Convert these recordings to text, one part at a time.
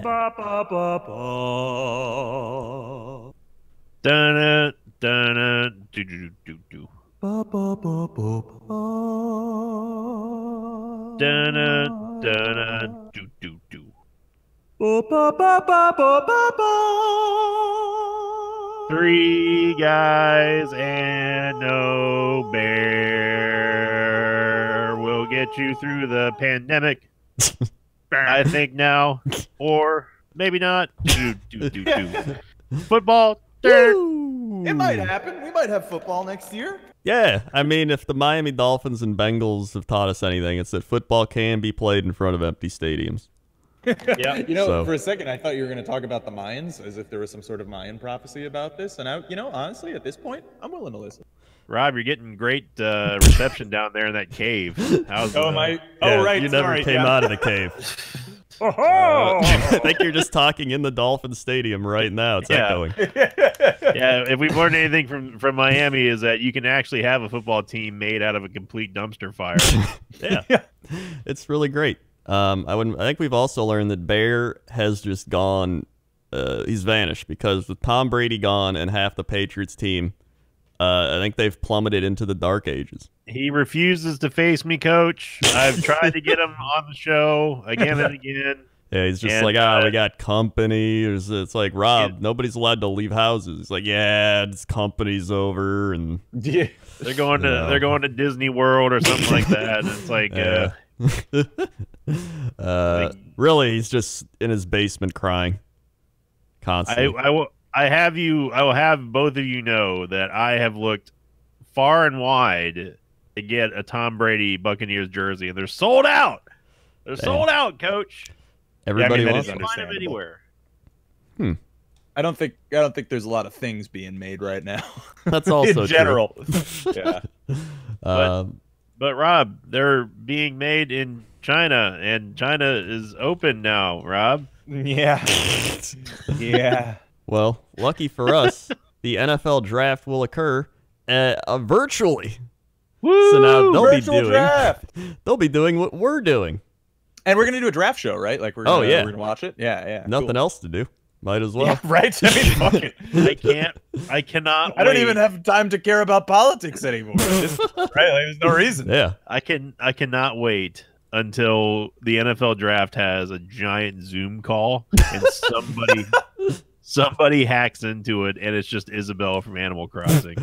Ba ba ba ba. Dun dun do do do do. Ba ba ba ba ba. Dun dun do do do. Ba ba ba ba ba ba ba. Three guys and no bear will get you through the pandemic. I think now, or maybe not. Do do do do. Football. It might happen. We might have football next year. Yeah, I mean, if the Miami Dolphins and Bengals have taught us anything, it's that football can be played in front of empty stadiums. Yeah, You know, So- for a second, I thought you were going to talk about the Mayans as if there was some sort of Mayan prophecy about this. And honestly, at this point, I'm willing to listen. Rob, you're getting great reception down there in that cave. How's Oh, am I? Yeah, Oh, right. You never sorry, came yeah. out of the cave. Oh! I think you're just talking in the Dolphin Stadium right now. It's Yeah. echoing. Yeah, if we've learned anything from Miami is that you can actually have a football team made out of a complete dumpster fire. Yeah, it's really great. I think we've also learned that Bear has just gone. He's vanished because with Tom Brady gone and half the Patriots team, I think they've plummeted into the dark ages. He refuses to face me, coach. I've tried to get him on the show again and again. Yeah, he's just And, like, we got company. It's like, Rob, nobody's allowed to leave houses. He's like, yeah, this company's over, and Yeah. They're going to No. they're going to Disney World or something like that. And it's like, really, he's just in his basement crying constantly. I will have both of you know that I have looked far and wide to get a Tom Brady Buccaneers jersey, and they're sold out. They're sold out, coach. Everybody that wants is it. Can't find them understandable. anywhere. I don't think there's a lot of things being made right now. That's also in general. Yeah. But Rob, they're being made in China, and China is open now. Rob, Yeah. Yeah. Well, lucky for us, the NFL draft will occur virtually. woo! So now Virtual draft. they'll be doing what we're doing. And we're gonna do a draft show, right? Like we're gonna, Oh, yeah. we're gonna watch it. Yeah, yeah. Nothing cool. else to do. Might as well. Yeah, right. I mean, fuck it. I cannot. I don't wait. even have time to care about politics anymore. Right? Like, there's no reason. Yeah. I cannot wait until the NFL draft has a giant Zoom call and somebody hacks into it and it's just Isabella from Animal Crossing.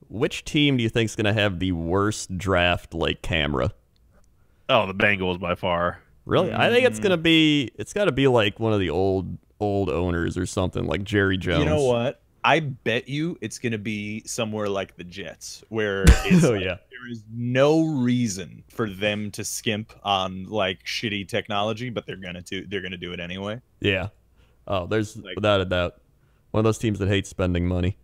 Which team do you think is going to have the worst draft camera? Oh, the Bengals by far. Really? I think it's got to be like one of the old owners or something like Jerry Jones. You know what? I bet you it's gonna be somewhere like the Jets, where it's Oh, yeah. there is no reason for them to skimp on like shitty technology, but they're gonna do it anyway. Yeah. Oh, there's without a doubt one of those teams that hates spending money.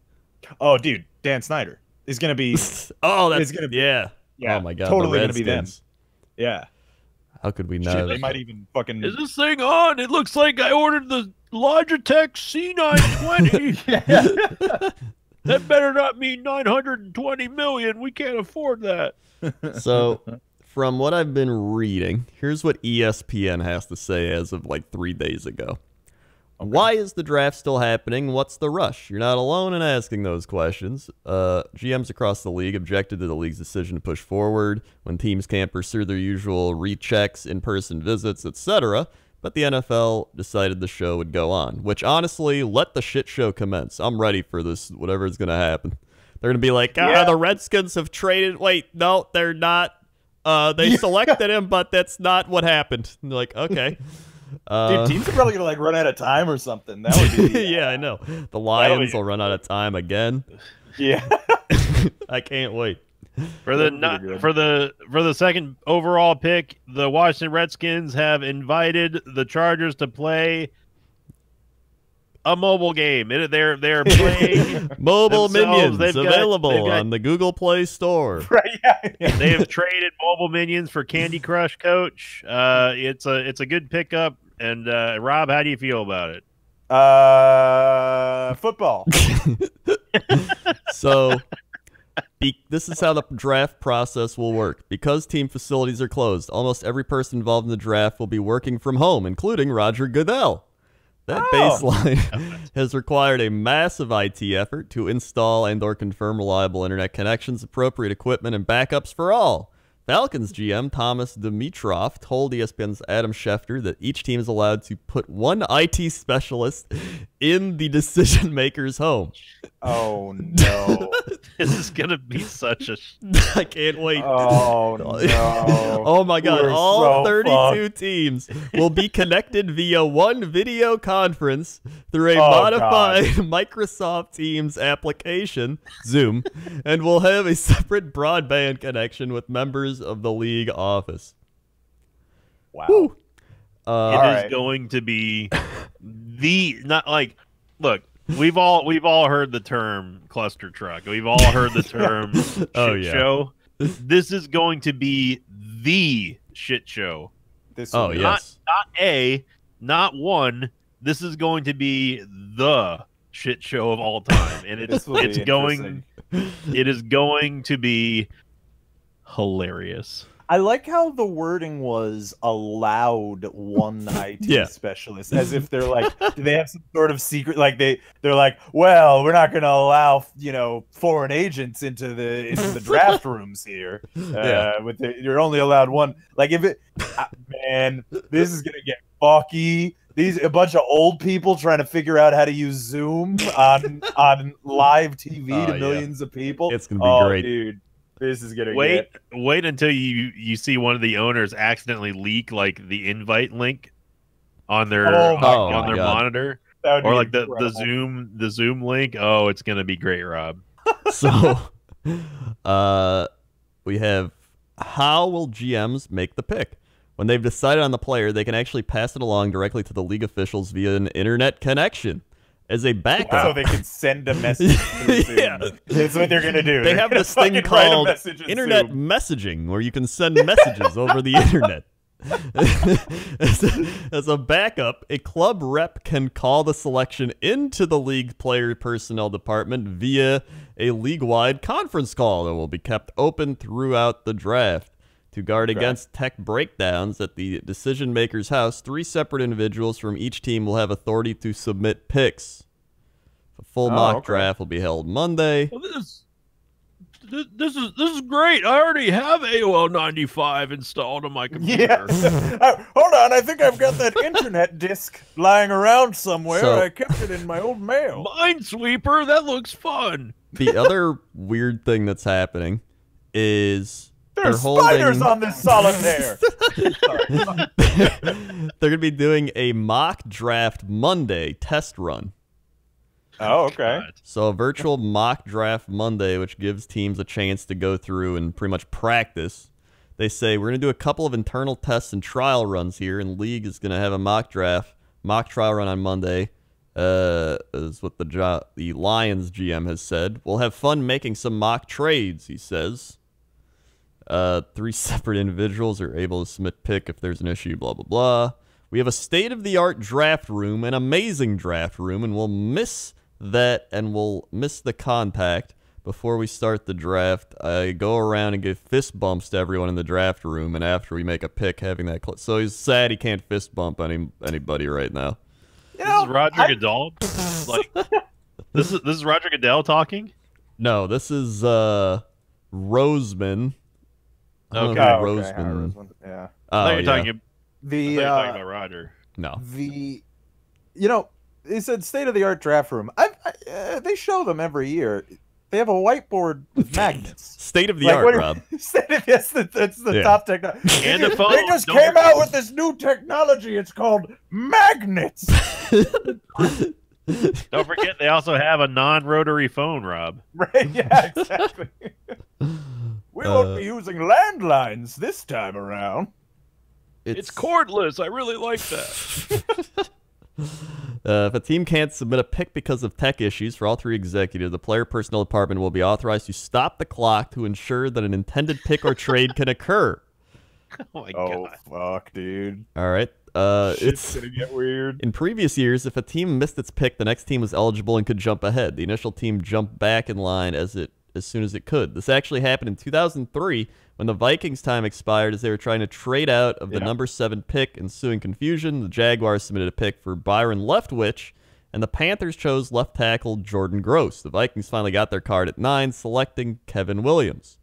Oh, dude, Dan Snyder is gonna be Oh, that's It's gonna be- yeah. yeah, Oh my God, totally the gonna be them. Redskins. yeah. How could we Shit, not? they might even fucking Is this thing on? It looks like I ordered the Logitech C920. That better not mean 920 million. We can't afford that. So, from what I've been reading, here's what ESPN has to say as of 3 days ago. Why is the draft still happening? What's the rush? You're not alone in asking those questions. GMs across the league objected to the league's decision to push forward when teams can't pursue their usual rechecks, in-person visits, etc. But the NFL decided the show would go on, which honestly, let the shit show commence. I'm ready for this, whatever is going to happen. They're going to be like, the Redskins have traded. Wait, no, they're not. They selected him, but that's not what happened. And they're like, okay. dude, teams are probably gonna run out of time or something. That would be yeah, I know. The Lions will run out of time again. yeah. I can't wait. For the second overall pick, the Washington Redskins have invited the Chargers to play a mobile game. They're playing Mobile themselves. Minions They've got- available they've got- on the Google Play Store. Right. Yeah. They have traded mobile minions for Candy Crush, Coach. It's a good pickup. And Rob, how do you feel about it? Football. So This is how the draft process will work. Because team facilities are closed, almost every person involved in the draft will be working from home, including Roger Goodell. That baseline has required a massive IT effort to install and or confirm reliable internet connections, appropriate equipment, and backups for all. Falcons GM Thomas Dimitroff told ESPN's Adam Schefter that each team is allowed to put one IT specialist in the decision maker's home. Oh no! This is gonna be such a. I can't wait. Oh no! Oh my God! We're All so 32 teams will be connected via one video conference through a modified Microsoft Teams application, Zoom, and will have a separate broadband connection with members of the league office. Wow! Woo. It is going to be look. We've all heard the term cluster truck. We've all heard the term shit show. This is going to be the shit show. Not one. This is going to be the shit show of all time, and it is going to be hilarious. I like how the wording was allowed one IT specialist, as if they're like, do they have some sort of secret? Like they're like, well, we're not going to allow foreign agents into the draft rooms here. You're only allowed one. Like man, this is gonna get fucky. A bunch of old people trying to figure out how to use Zoom on live TV to millions of people. It's gonna be great, dude. This is gonna wait until you see one of the owners accidentally leak like the invite link on their monitor, or like the Zoom link. Oh, it's gonna be great, Rob. So, we have, how will GMs make the pick? When they've decided on the player, they can actually pass it along directly to the league officials via an internet connection. As a backup, so they can send a message. That's what they're gonna do. They have this thing called internet messaging, where you can send messages over the internet. As a backup, a club rep can call the selection into the league player personnel department via a league-wide conference call that will be kept open throughout the draft. To guard against tech breakdowns at the decision-maker's house, 3 separate individuals from each team will have authority to submit picks. A full mock draft will be held Monday. Well, this is great. I already have AOL 95 installed on my computer. Hold on, I think I've got that internet disc lying around somewhere. I kept it in my old mail. Minesweeper, that looks fun. The other weird thing that's happening is... There's spiders on this solitaire. They're going to be doing a mock draft Monday test run. Oh, okay. So a virtual mock draft Monday, which gives teams a chance to go through and pretty much practice. They say, we're going to do a couple of internal tests and trial runs here, and League is going to have a mock trial run on Monday, is what the Lions GM has said. We'll have fun making some mock trades, he says. 3 separate individuals are able to submit pick if there's an issue, blah, blah, blah. We have a state-of-the-art draft room, an amazing draft room, and we'll miss that and we'll miss the contact before we start the draft. I go around and give fist bumps to everyone in the draft room, and after we make a pick, having that... So he's sad he can't fist bump anybody right now. This is Roger Goodell? This is Roger Goodell talking? No, this is Roseman. Okay. Roseman. Yeah. I thought you were talking about Roger. No. They said state-of-the-art draft room. They show them every year. They have a whiteboard with magnets. State-of-the-art, Rob. That's the top technology. And the phone. They just came out with this new technology. It's called magnets. Don't forget, they also have a non-rotary phone, Rob. Right? Yeah, exactly. We won't be using landlines this time around. It's cordless. I really like that. If a team can't submit a pick because of tech issues for all 3 executives, the player personnel department will be authorized to stop the clock to ensure that an intended pick or trade can occur. Oh, my God. Fuck, dude. All right. It's gonna get weird. In previous years, if a team missed its pick, the next team was eligible and could jump ahead. The initial team jumped back in line as as soon as it could. This actually happened in 2003 when the Vikings' time expired as they were trying to trade out of the number 7 pick. Ensuing confusion, the Jaguars submitted a pick for Byron Leftwich, and the Panthers chose left tackle Jordan Gross. The Vikings finally got their card at 9, selecting Kevin Williams.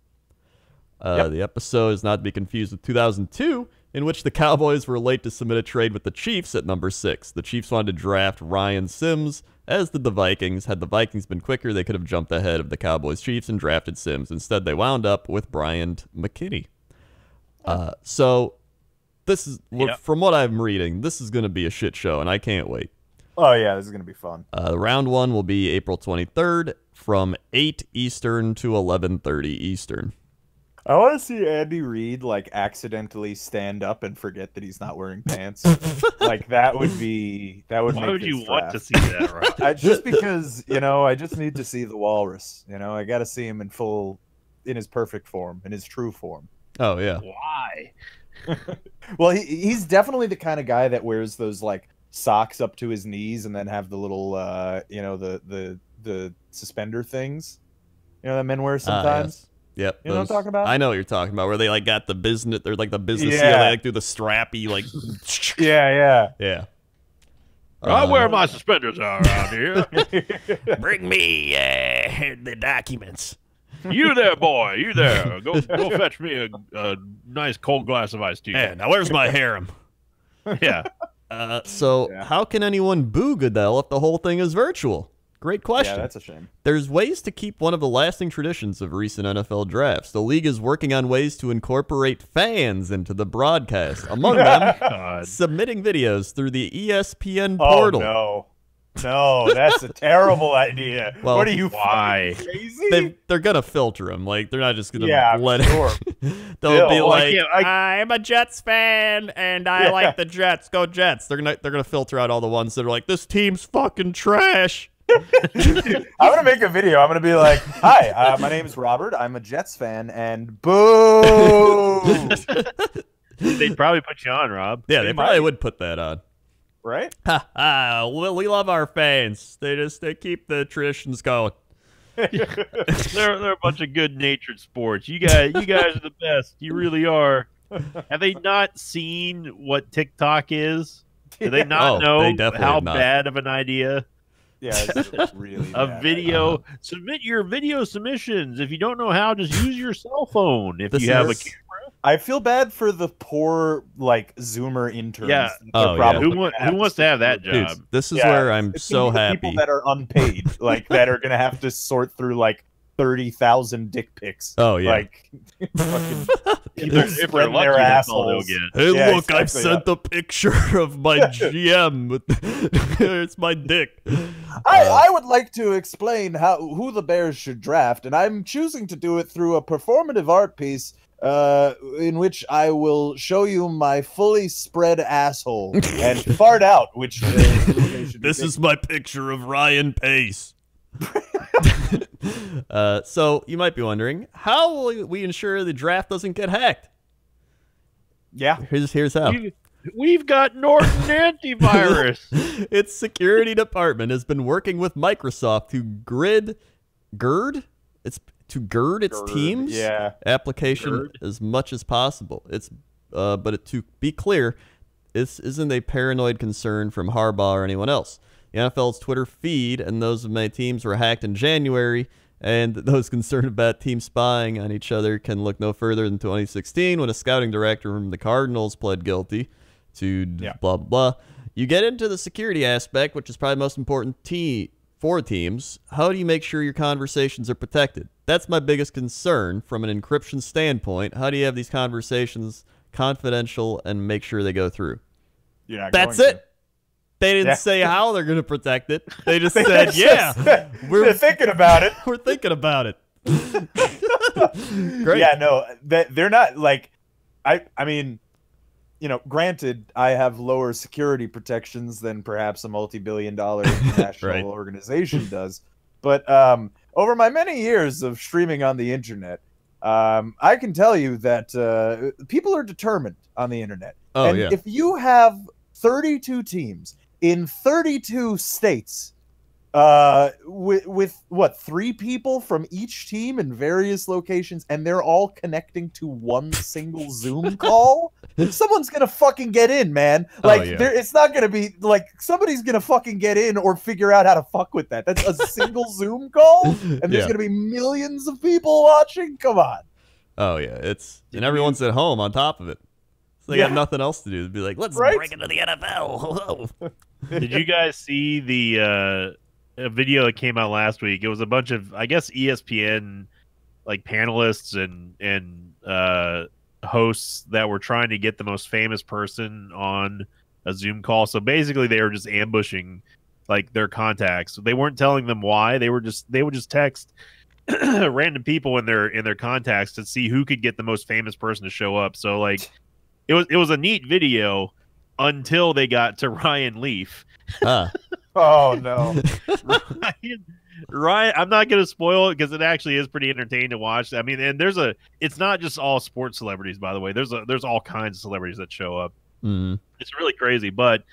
The episode is not to be confused with 2002, in which the Cowboys were late to submit a trade with the Chiefs at number 6. The Chiefs wanted to draft Ryan Sims, as did the Vikings. Had the Vikings been quicker, they could have jumped ahead of the Cowboys-Chiefs and drafted Sims. Instead, they wound up with Bryant McKinney. So, this is from what I'm reading, this is going to be a shit show, and I can't wait. Oh, yeah, this is going to be fun. Round 1 will be April 23rd from 8 Eastern to 11:30 Eastern. I want to see Andy Reid, like, accidentally stand up and forget that he's not wearing pants. Like, that would be... That would Why make would you draft. want to see that, right? Just because, I just need to see the walrus. I got to see him in his perfect form, in his true form. Oh, yeah. Why? Well, he's definitely the kind of guy that wears those, like, socks up to his knees and then have the little the suspender things that men wear sometimes. Yep. You know what I'm talking about? I know what you're talking about, where they like got the business, they're like the business Yeah. they like do the strappy like yeah. I wear my suspenders around here. Bring me the documents. You there, boy. You there. Go fetch me a nice cold glass of iced tea. Yeah, now where's my harem? Yeah. So how can anyone boo Goodell if the whole thing is virtual? Great question. Yeah, that's a shame. There's ways to keep one of the lasting traditions of recent NFL drafts. The league is working on ways to incorporate fans into the broadcast. Among them, submitting videos through the ESPN portal. Oh, no, that's a terrible idea. Well, what are you why? crazy? They're gonna filter them. Like they're not just gonna let sure. it. They'll be like, I I'm a Jets fan and I like the Jets. Go Jets. They're gonna filter out all the ones that are like, this team's fucking trash. I'm gonna make a video. I'm gonna be like, "Hi, my name is Robert. I'm a Jets fan," and boo. They'd probably put you on, Rob. Yeah, they probably would put that on. Right? We love our fans. They keep the traditions going. They're a bunch of good-natured sports. You guys are the best. You really are. Have they not seen what TikTok is? Do they not know how bad of an idea? Yeah, it's really a video. Submit your video submissions. If you don't know how, just use your cell phone. If you have a camera. I feel bad for the poor Zoomer interns. Yeah. Who wants to have that job? Dude, this is where I'm so happy. People that are unpaid, that are gonna have to sort through 30,000 dick pics. Oh yeah. Fucking if they're lucky, their that's all assholes. they'll get. Hey, Yeah, look! I've sent a picture of my GM. It's my dick. I would like to explain who the Bears should draft, and I'm choosing to do it through a performative art piece in which I will show you my fully spread asshole and fart out, which this is my picture of Ryan Pace. So you might be wondering, how will we ensure the draft doesn't get hacked? Yeah. Here's how. We've got Norton Antivirus. Its security department has been working with Microsoft to gird its team's application as much as possible. But to be clear, this isn't a paranoid concern from Harbaugh or anyone else. The NFL's Twitter feed and those of many teams were hacked in January, and those concerned about teams spying on each other can look no further than 2016 when a scouting director from the Cardinals pled guilty to blah, blah, blah. You get into the security aspect, which is probably the most important for teams. How do you make sure your conversations are protected? That's my biggest concern from an encryption standpoint. How do you have these conversations confidential and make sure they go through? That's it. They didn't say how they're going to protect it. They just said, we're thinking about it. We're thinking about it. Great. Yeah, no, they're not I mean, granted, I have lower security protections than perhaps a multi-billion-dollar international organization does. But over my many years of streaming on the internet, I can tell you that people are determined on the internet. If you have 32 teams in 32 states, with what, 3 people from each team in various locations, and they're all connecting to one single Zoom call. Someone's gonna fucking get in, man. Like, it's not gonna be like somebody's gonna fucking get in or figure out how to fuck with that. That's a single Zoom call, and there's gonna be millions of people watching. Come on. Oh yeah, and everyone's at home on top of it. So they got nothing else to do. They'd be like, let's break into the NFL. Did you guys see the a video that came out last week? It was a bunch of, I guess, ESPN like panelists and hosts that were trying to get the most famous person on a Zoom call. So basically, they were just ambushing like their contacts. They weren't telling them why. They would just text random people in their contacts to see who could get the most famous person to show up. So like, it was a neat video until they got to Ryan Leaf. Oh no. Ryan, I'm not going to spoil it because it actually is pretty entertaining to watch. I mean, and it's not just all sports celebrities, by the way. There's all kinds of celebrities that show up. Mm-hmm. It's really crazy, but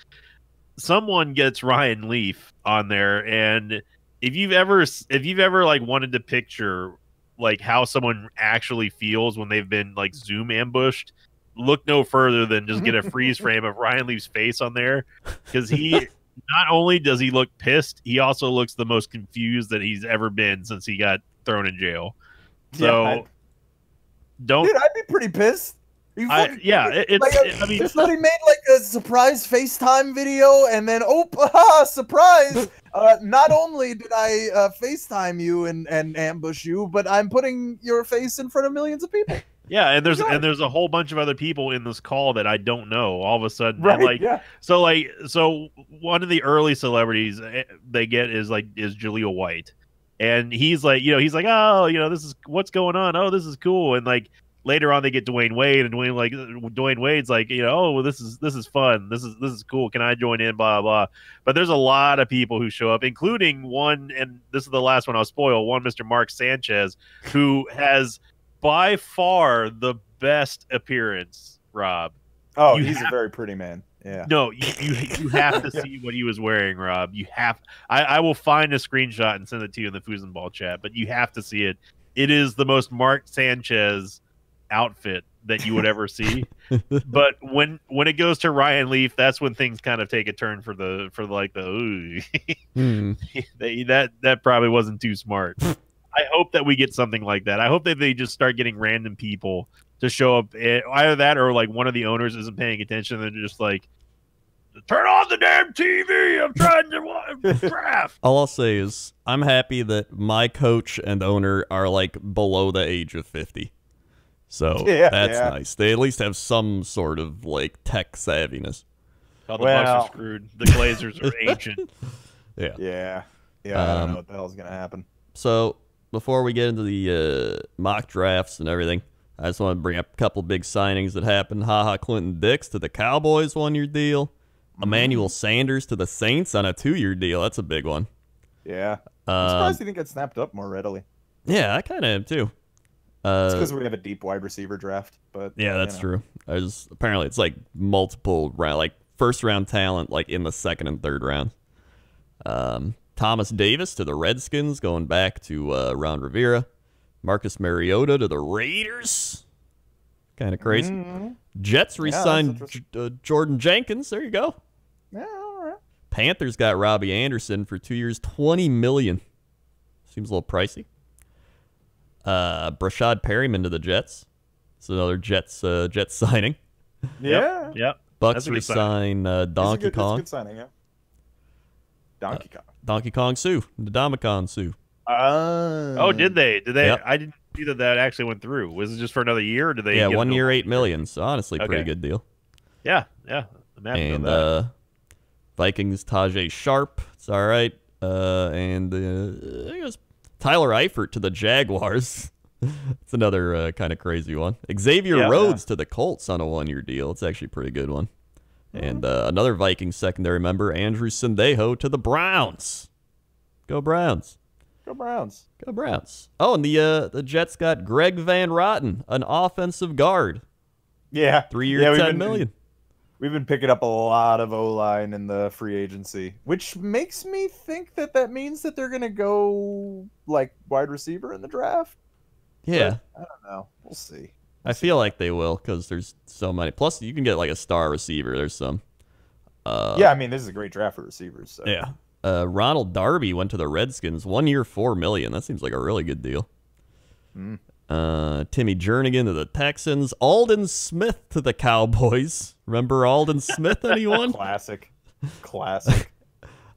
someone gets Ryan Leaf on there, and if you've ever like wanted to picture like how someone actually feels when they've been like Zoom ambushed, look no further than just get a freeze frame of Ryan Leaf's face on there, because he not only does he look pissed, he also looks the most confused that he's ever been since he got thrown in jail. So Dude, I'd be pretty pissed. I mean, if somebody made like a surprise FaceTime video and then surprise! Not only did I FaceTime you and ambush you, but I'm putting your face in front of millions of people. Yeah, and there's a whole bunch of other people in this call that I don't know. All of a sudden, so one of the early celebrities they get is Jaleel White, and he's like, oh, this is what's going on. Oh, this is cool. And like later on, they get Dwayne Wade, and Dwayne Wade's like, oh, well, this is fun. This is cool. Can I join in? Blah blah. But there's a lot of people who show up, including one, and this is the last one I'll spoil. One, Mr. Mark Sanchez, who has by far the best appearance, Rob. Oh, he's a very pretty man. Yeah. No, you have to see what he was wearing, Rob. You have. I will find a screenshot and send it to you in the Foosball chat, but you have to see it. It is the most Mark Sanchez outfit that you would ever see. But when it goes to Ryan Leaf, that's when things kind of take a turn for the ooh. That probably wasn't too smart. I hope that we get something like that. I hope that they just start getting random people to show up. Either that or like one of the owners isn't paying attention and they're just like, turn off the damn TV. I'm trying to draft. All I'll say is I'm happy that my coach and owner are like below the age of 50. So that's nice. They at least have some sort of like tech savviness. The Bucks are screwed. The Glazers are ancient. Yeah. I don't know what the hell's going to happen. So before we get into the mock drafts and everything, I just want to bring up a couple big signings that happened. Clinton Dix to the Cowboys, 1-year deal. Emmanuel Sanders to the Saints on a 2-year deal. That's a big one. Yeah. I'm surprised he didn't get snapped up more readily. Yeah, I kind of am too. It's because we have a deep wide receiver draft. But yeah, that's true. Apparently it's like multiple round, like first round talent, like in the second and third round. Thomas Davis to the Redskins, going back to Ron Rivera. Marcus Mariota to the Raiders. Kind of crazy. Mm-hmm. Jets re-signed Jordan Jenkins. There you go. Yeah, all right. Panthers got Robbie Anderson for 2 years, $20 million. Seems a little pricey. Brashad Perryman to the Jets. It's another Jets signing. Yeah. Yep. Bucks re-sign Donkey Kong. That's a good signing, yeah. Donkey Kong. Donkey Kong Sue. Ndamukong Suh. Oh, did they? Yep. I didn't see that actually went through. Was it just for another year? Or did they? Yeah, 1 year, $8 million. So honestly, pretty good deal. Yeah. And Vikings Tajay Sharp. It's all right. And I guess Tyler Eifert to the Jaguars. It's another kind of crazy one. Xavier Rhodes to the Colts on a 1-year deal. It's actually a pretty good one. And another Vikings secondary member, Andrew Sendejo to the Browns. Go Browns. Go Browns. Go Browns. Oh, and the Jets got Greg Van Rotten, an offensive guard. Yeah. 3 years, $10 million. we've been picking up a lot of O-line in the free agency, which makes me think that means that they're gonna go like wide receiver in the draft. Yeah, but I don't know. We'll see. I feel like they will because there's so many. Plus, you can get like a star receiver. There's some. Yeah, I mean, this is a great draft for receivers. So. Yeah. Ronald Darby went to the Redskins. 1 year, $4 million. That seems like a really good deal. Mm. Timmy Jernigan to the Texans. Aldon Smith to the Cowboys. Remember Aldon Smith, anyone? Classic.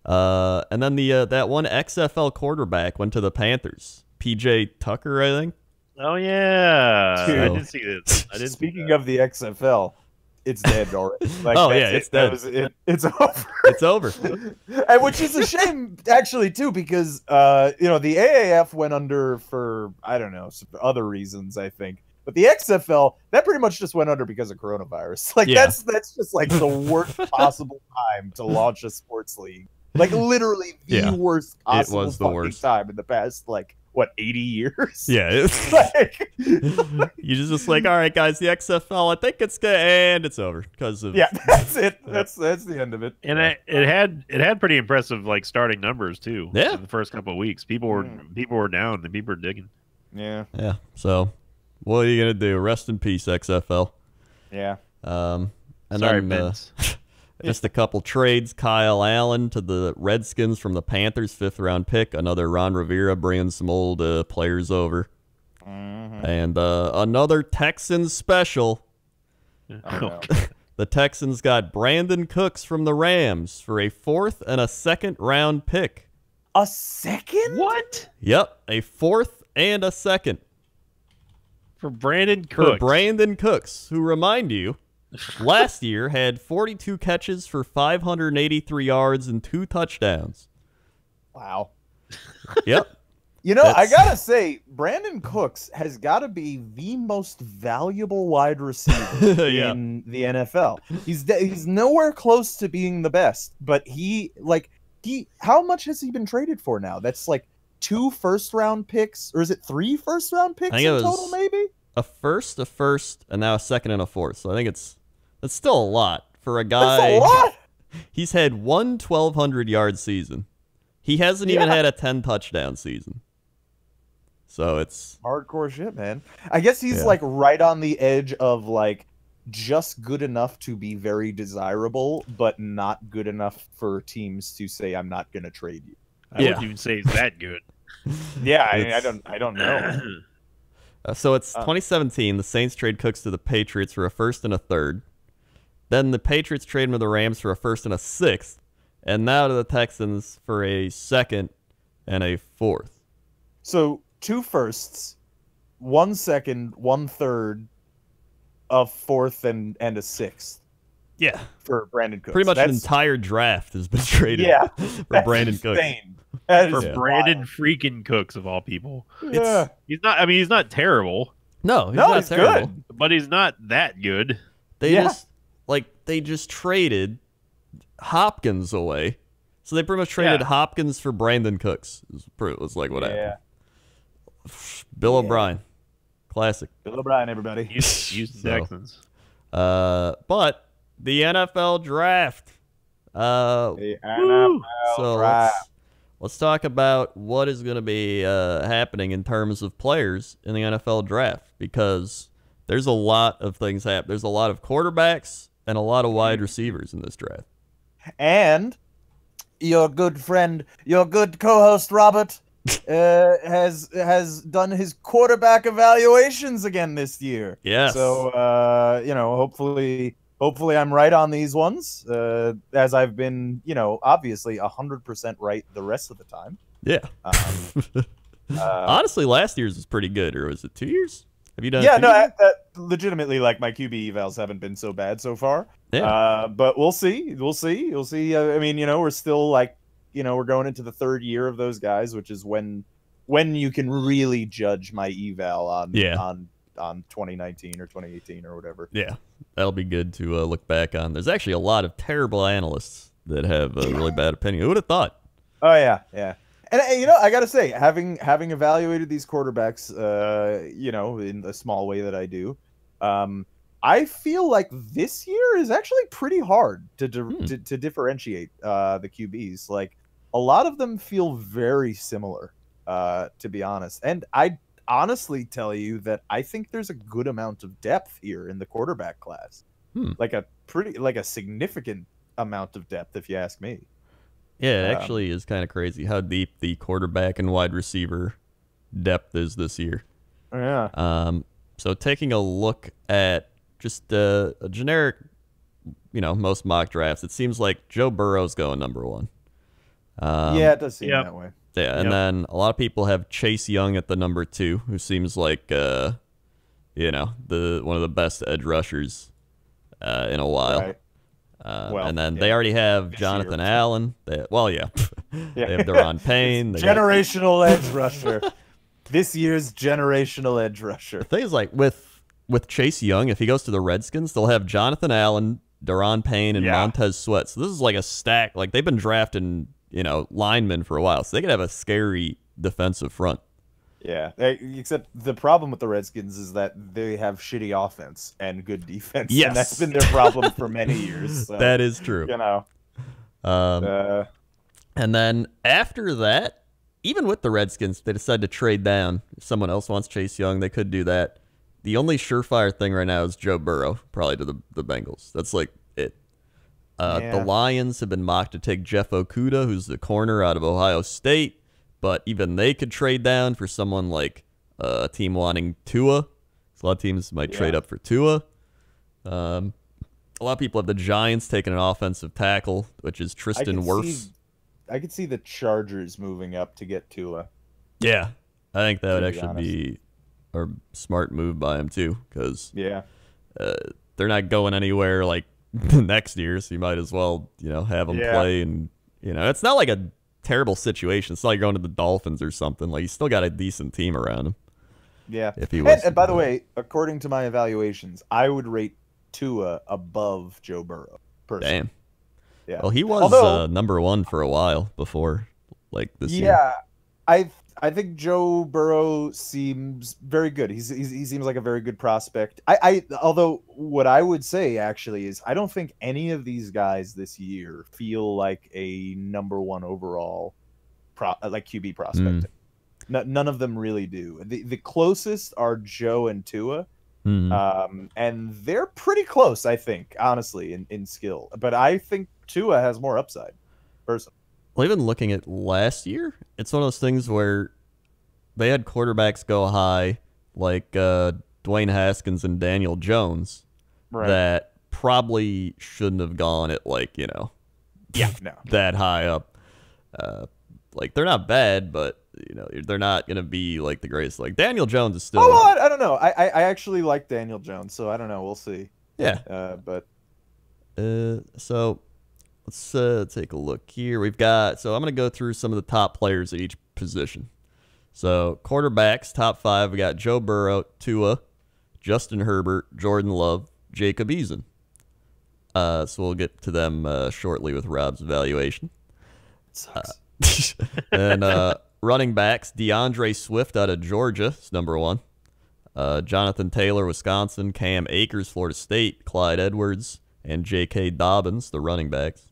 And then the that one XFL quarterback went to the Panthers. PJ Tucker, I think. Oh yeah, Dude. I did see this. Speaking of the XFL, it's dead already. Like, it's dead. It's over. It's over. And which is a shame, actually, too, because the AAF went under for I don't know some other reasons, I think. But the XFL, that pretty much just went under because of coronavirus. Like that's just like the worst possible time to launch a sports league. Like literally the worst possible fucking time in the past 80 years? Yeah. It's you just like, all right, guys, the XFL, I think it's good, and it's over because of that's it. That's the end of it. And it had pretty impressive starting numbers too. Yeah, in the first couple of weeks, people were down and people were digging. Yeah. So, what are you gonna do? Rest in peace, XFL. Yeah. And sorry, then Vince. just a couple trades. Kyle Allen to the Redskins from the Panthers, 5th-round pick. Another Ron Rivera bringing some old players over. Mm-hmm. And another Texans special. The Texans got Brandon Cooks from the Rams for a 4th and a 2nd-round pick. A second? What? Yep, a 4th and a 2nd. For Brandon Cooks. For Brandon Cooks, who, remind you, last year had 42 catches for 583 yards and 2 touchdowns. Wow. Yep. I gotta say, Brandon Cooks has got to be the most valuable wide receiver in the NFL. He's nowhere close to being the best, but how much has he been traded for now? That's 2 first-round picks, or is it 3 first-round picks in total? Maybe a first, and now a 2nd and a 4th. So I think it's still a lot for a guy. That's a lot. He's had one 1,200-yard season. He hasn't even had a 10-touchdown season. So it's hardcore shit, man. I guess he's right on the edge of just good enough to be very desirable, but not good enough for teams to say I'm not going to trade you. I wouldn't even say he's that good. I don't know. So it's 2017. The Saints trade Cooks to the Patriots for a 1st and a 3rd. Then the Patriots trade him to the Rams for a 1st and a 6th, and now to the Texans for a 2nd and a 4th. So 2 firsts, 1 second, 1 third, a 4th and a 6th. Yeah, for Brandon Cooks. Pretty much an entire draft has been traded. For Brandon Cooks. For Brandon freaking Cooks of all people. Yeah. He's not. I mean, he's not terrible. No, he's not terrible. Good. But he's not that good. They just traded Hopkins away. So they pretty much traded Hopkins for Brandon Cooks. It was like what happened. Bill O'Brien. Classic. Bill O'Brien, everybody. Houston Texans. But the NFL draft. The NFL draft. Let's talk about what is going to be happening in terms of players in the NFL draft, because there's a lot of things happening. There's a lot of quarterbacks and a lot of wide receivers in this draft. And your good friend, your good co-host Robert, has done his quarterback evaluations again this year. Yes. So hopefully I'm right on these ones, as I've been, obviously 100% right the rest of the time. Yeah. Honestly, last year's was pretty good. Or was it 2 years? Have you done? Yeah, legitimately, my QB evals haven't been so bad so far. Yeah. But we'll see. We'll see. I mean, we're still we're going into the 3rd year of those guys, which is when you can really judge my eval on 2019 or 2018 or whatever. Yeah, that'll be good to look back on. There's actually a lot of terrible analysts that have a really bad opinion. Who would have thought? Oh yeah. And I gotta say, having evaluated these quarterbacks, in the small way that I do, I feel like this year is actually pretty hard to differentiate the QBs. Like a lot of them feel very similar, to be honest. And I honestly tell you that I think there's a good amount of depth here in the quarterback class. Like a significant amount of depth, if you ask me. Yeah, it actually is kind of crazy how deep the quarterback and wide receiver depth is this year. Yeah. So taking a look at just a generic, most mock drafts, it seems like Joe Burrow's going number 1. Yeah, it does seem that way. Yeah, and then a lot of people have Chase Young at the number 2, who seems like, one of the best edge rushers in a while. Right. And then they already have Jonathan Allen. They have Daron Payne. Generational edge rusher. This year's generational edge rusher. The thing is, like, with Chase Young, if he goes to the Redskins, they'll have Jonathan Allen, Daron Payne, and Montez Sweat. So this is like a stack. Like, they've been drafting, linemen for a while. So they could have a scary defensive front. Yeah, except the problem with the Redskins is that they have shitty offense and good defense. Yes. And that's been their problem for many years. So, that is true. And then after that, even with the Redskins, they decide to trade down. If someone else wants Chase Young, they could do that. The only surefire thing right now is Joe Burrow, probably to the Bengals. That's like it. The Lions have been mocked to take Jeff Okudah, who's the corner out of Ohio State. But even they could trade down for someone like a team wanting Tua. So a lot of teams might trade up for Tua. A lot of people have the Giants taking an offensive tackle, which is Tristan Wirfs. I could see the Chargers moving up to get Tua. Yeah, I think that would actually be a smart move by him too, because they're not going anywhere like next year, so you might as well have them play, and it's not like a terrible situation. It's not like going to the Dolphins or something. Like, he's still got a decent team around him. Yeah. If he was, and by the way, according to my evaluations, I would rate Tua above Joe Burrow. Personally. Damn. Yeah. Well, he was number 1 for a while before, like, this year. Yeah. I think Joe Burrow seems very good. He seems like a very good prospect. Although what I would say actually is I don't think any of these guys this year feel like a number 1 overall QB prospect. None of them really do. The closest are Joe and Tua. And they're pretty close, I think, honestly, in skill. But I think Tua has more upside, personally. Well, even looking at last year, it's one of those things where they had quarterbacks go high, like Dwayne Haskins and Daniel Jones, that probably shouldn't have gone at, like, that high up. Like, they're not bad, but, they're not going to be, like, the greatest. Like, Daniel Jones is still... Oh, I don't know. I actually like Daniel Jones, so I don't know. We'll see. Yeah. So... Let's take a look here. I'm going to go through some of the top players at each position. So, quarterbacks, top 5, we got Joe Burrow, Tua, Justin Herbert, Jordan Love, Jacob Eason. So we'll get to them shortly with Rob's evaluation. Sucks. And running backs, DeAndre Swift out of Georgia is number 1. Jonathan Taylor, Wisconsin, Cam Akers, Florida State, Clyde Edwards, and J.K. Dobbins, the running backs.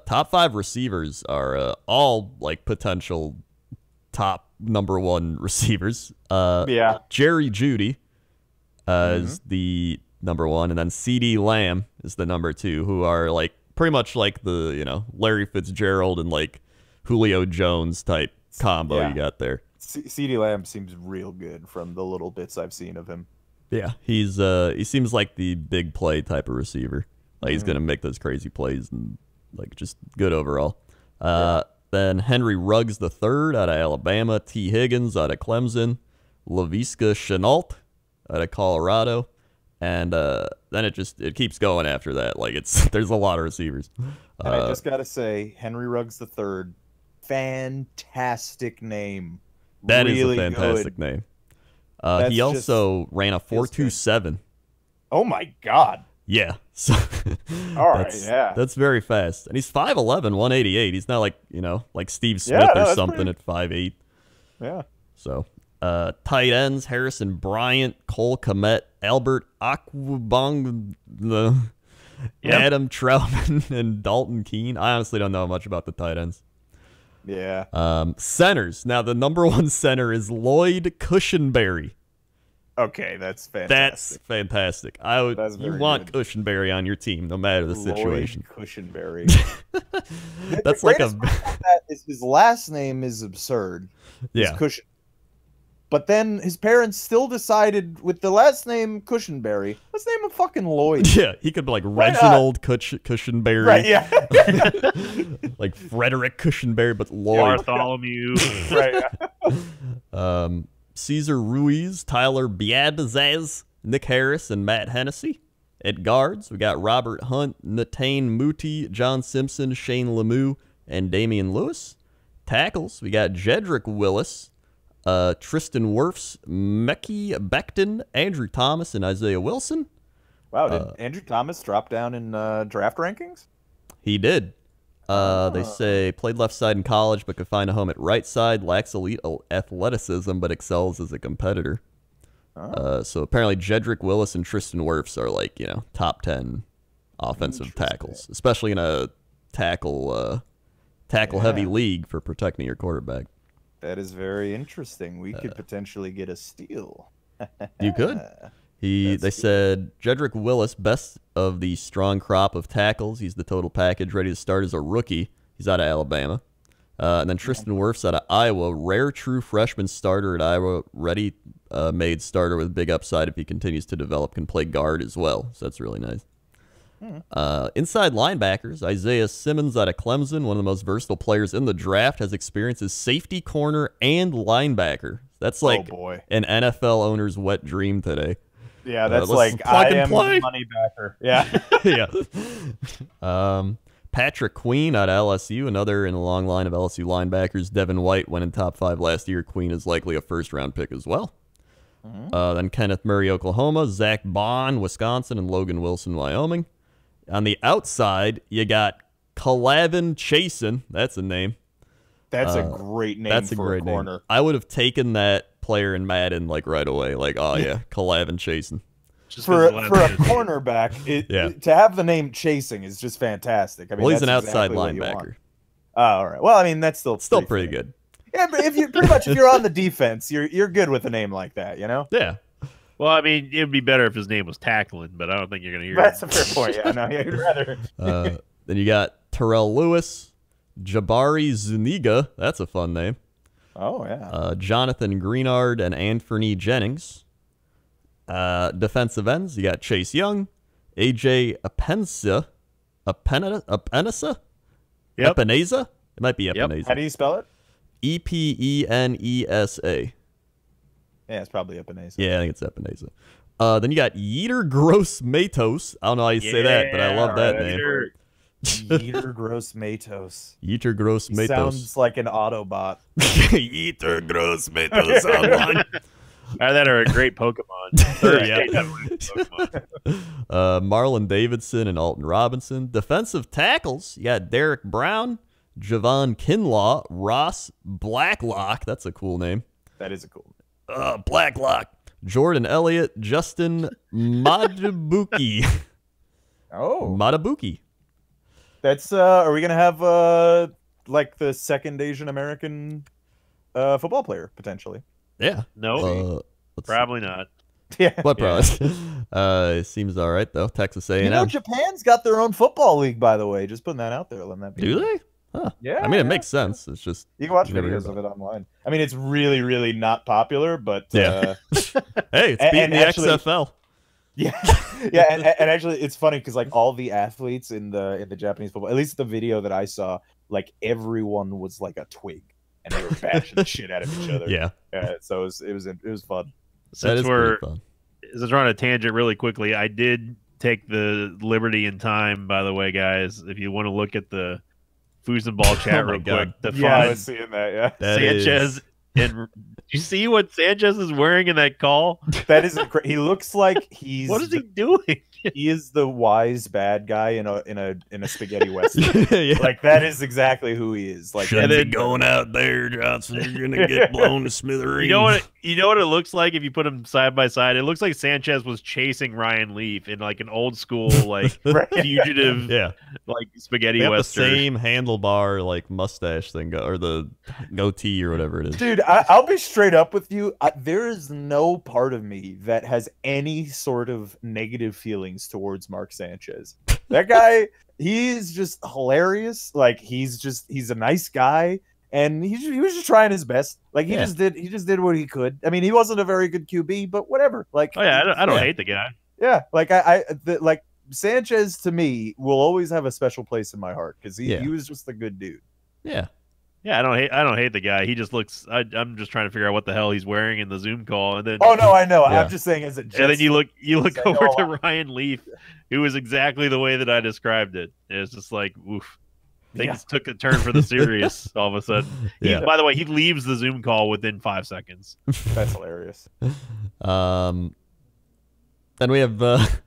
Top 5 receivers are all like potential top number 1 receivers. Jerry Jeudy is the number 1, and then CeeDee Lamb is the number 2, who are like pretty much like the Larry Fitzgerald and like Julio Jones type combo you got there. CeeDee Lamb seems real good from the little bits I've seen of him. Yeah, he seems like the big play type of receiver. Like, he's gonna make those crazy plays and like just good overall. Then Henry Ruggs III out of Alabama, T. Higgins out of Clemson, Laviska Shenault out of Colorado, and then it keeps going after that. Like, there's a lot of receivers. And I just gotta say, Henry Ruggs III, fantastic name. That really is a fantastic name. He also ran a 4.27. Oh my god. Yeah. So all right, that's very fast. And he's 5'11", 188. He's not like, like Steve Smith or something at 5'8". Yeah. So, tight ends, Harrison Bryant, Cole Kmet, Albert Aquabong, Adam Troutman, and Dalton Keene. I honestly don't know much about the tight ends. Yeah. Centers. Now, the number 1 center is Lloyd Cushenberry. Okay, that's fantastic. That's fantastic. You want good. Cushenberry on your team, no matter the situation. Cushenberry. That's the like his last name is absurd. Yeah. Cushion. But then his parents still decided with the last name Cushenberry, let's name him fucking Lloyd. Yeah, he could be like Reginald Cushenberry. Right, yeah. Like Frederick Cushenberry, but Lloyd. Bartholomew. Right. Yeah. Cesar Ruiz, Tyler Biadasz, Nick Harris, and Matt Hennessy. At guards, we got Robert Hunt, Natane Muti, John Simpson, Shane Lemieux, and Damian Lewis. Tackles, we got Jedrick Willis, Tristan Wirfs, Mekhi Becton, Andrew Thomas, and Isaiah Wilson. Wow, did Andrew Thomas drop down in draft rankings? He did. They say played left side in college, but could find a home at right side. Lacks elite athleticism, but excels as a competitor. So apparently Jedrick Willis and Tristan Wirfs are like, top 10 offensive tackles, especially in a tackle heavy league for protecting your quarterback. That is very interesting. We could potentially get a steal. You could. They said Jedrick Willis, best of the strong crop of tackles. He's the total package, ready to start as a rookie. He's out of Alabama. And then Tristan Wirfs out of Iowa, rare true freshman starter at Iowa, ready made starter with big upside if he continues to develop, can play guard as well. So that's really nice. Inside linebackers, Isaiah Simmons out of Clemson, one of the most versatile players in the draft, has experience as safety, corner, and linebacker. That's like an NFL owner's wet dream today. Yeah, that's like I am the money backer. Yeah. Yeah. Patrick Queen out of LSU, another in a long line of LSU linebackers. Devin White went in top 5 last year. Queen is likely a first-round pick as well. Then Kenneth Murray, Oklahoma. Zach Bond, Wisconsin. And Logan Wilson, Wyoming. On the outside, you got Kalavin Chasen. That's a name. That's a great name for a corner. Name. I would have taken that player in Madden right away. Like, oh yeah, Kalavin Chasen. For a cornerback, to have the name Chasing is just fantastic. I mean, he's an outside linebacker. Oh, all right. Well, I mean, that's still pretty good. Yeah, but if you're on the defense, you're good with a name like that, Yeah. Well, I mean, it would be better if his name was Tackling, but I don't think you're going to hear That's a fair point. Yeah, no, you'd rather. Then you got Terrell Lewis, Jabari Zuniga. That's a fun name. Oh, yeah. Jonathan Greenard and Anthony Jennings. Defensive ends, you got Chase Young, AJ Epinesa. Yep. Epinesa? It might be Epinesa. Yep. How do you spell it? Epenesa. Yeah, it's probably Epinesa. Yeah, I think it's Epinesa. Then you got Yetur Gross-Matos. I don't know how you say that, but I love that name. Yetur Gross-Matos. Yetur Gross-Matos. Sounds like an Autobot. Yetur Gross-Matos online. That are a great Pokemon. Marlon Davidson and Alton Robinson. Defensive tackles, you got Derek Brown, Javon Kinlaw, Ross Blacklock. That's a cool name. That is a cool name. Blacklock. Jordan Elliott, Justin Madabuki. Madabuki. That's are we gonna have like the second Asian American football player potentially? Yeah. No. Probably not. Yeah. What probably? It seems all right though. Texas A&M. Japan's got their own football league, by the way. Just putting that out there. Letting that be. Do they? Huh. Yeah. I mean, it makes sense. It's just you can watch videos of it online. I mean, it's really, really not popular, but yeah. Hey, it's beating the XFL. Yeah, yeah, and actually, it's funny because like all the athletes in the Japanese football, at least the video that I saw, like everyone was like a twig, and they were bashing the shit out of each other. Yeah. So it was fun. Since we're on a tangent really quickly, I did take the liberty and time, by the way, guys. If you want to look at the Foosball chat real quick, I was seeing that. Yeah, Sanchez. And you see what Sanchez is wearing in that call? That is he looks like he's. What is he doing? he is the wise bad guy in a spaghetti western. Yeah. Like that is exactly who he is. Like Shouldn't be going out there, Johnson. You're gonna get blown to smithereens. You know what it looks like if you put them side by side? It looks like Sanchez was chasing Ryan Leaf in like an old school like fugitive like spaghetti they have western. the same handlebar like mustache thing or the goatee or whatever it is. Dude, I'll be straight up with you. There is no part of me that has any sort of negative feelings towards Mark Sanchez. That guy, he's just hilarious. Like he's a nice guy, and he was just trying his best. Like he just did what he could. I mean, he wasn't a very good QB, but whatever. Like, oh yeah, I don't hate the guy. Yeah, like like Sanchez to me will always have a special place in my heart because he was just a good dude. Yeah. Yeah, I don't hate the guy. He just looks. I'm just trying to figure out what the hell he's wearing in the Zoom call, and then. Oh no, I know. I'm just saying as a. And then you look over to Ryan Leaf, who was exactly the way that I described it. It's just like, oof. Things took a turn for the serious all of a sudden. By the way, he leaves the Zoom call within 5 seconds. That's hilarious. Then we have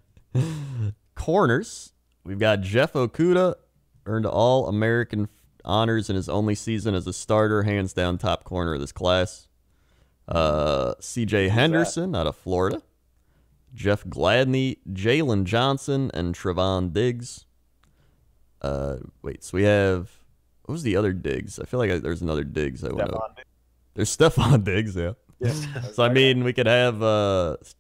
corners. We've got Jeff Okudah, earned All-American honors in his only season as a starter, hands down top corner of this class. CJ Henderson out of Florida. Jeff Gladney, Jalen Johnson, and Trevon Diggs. Wait, so we have, what was the other Diggs? I feel like there's another Diggs I went over. There's Stephon Diggs, yeah. Yes. So I mean, we could have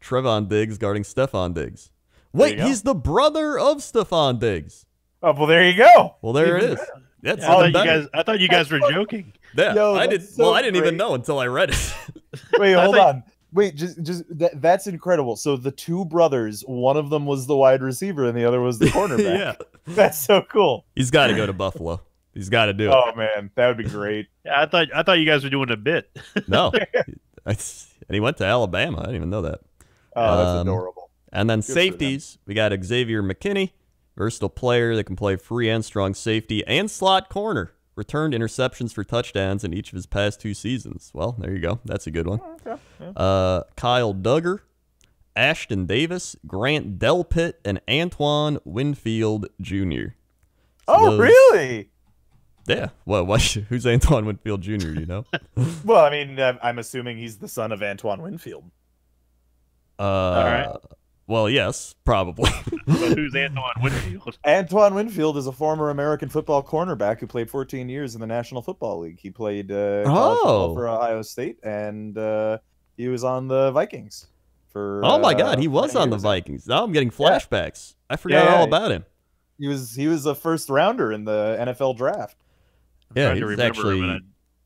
Trevon Diggs guarding Stephon Diggs. Wait, he's the brother of Stephon Diggs. Oh, well, there you go. Well, there it is. That's I thought you guys were joking. Yeah, I didn't even know until I read it. Wait, hold on. Wait, that's incredible. So the two brothers, one of them was the wide receiver and the other was the cornerback. Yeah. That's so cool. He's got to go to Buffalo. He's got to do it. Oh man, that would be great. Yeah, I thought you guys were doing a bit. No. And he went to Alabama. I didn't even know that. Oh, that's adorable. And then safeties, we got Xavier McKinney, versatile player that can play free and strong safety and slot corner. Returned interceptions for touchdowns in each of his past 2 seasons. Well, there you go. That's a good one. Okay. Yeah. Kyle Duggar, Ashton Davis, Grant Delpit, and Antoine Winfield Jr. Really? Yeah. Well, who's Antoine Winfield Jr., you know? Well, I mean, I'm assuming he's the son of Antoine Winfield. All right. Well, yes, probably. But who's Antoine Winfield? Antoine Winfield is a former American football cornerback who played 14 years in the National Football League. He played college football for Ohio State, and he was on the Vikings. Oh my God, he was on the Vikings. Now I'm getting flashbacks. I forgot all about him. He was a first rounder in the NFL draft. Yeah, he's actually.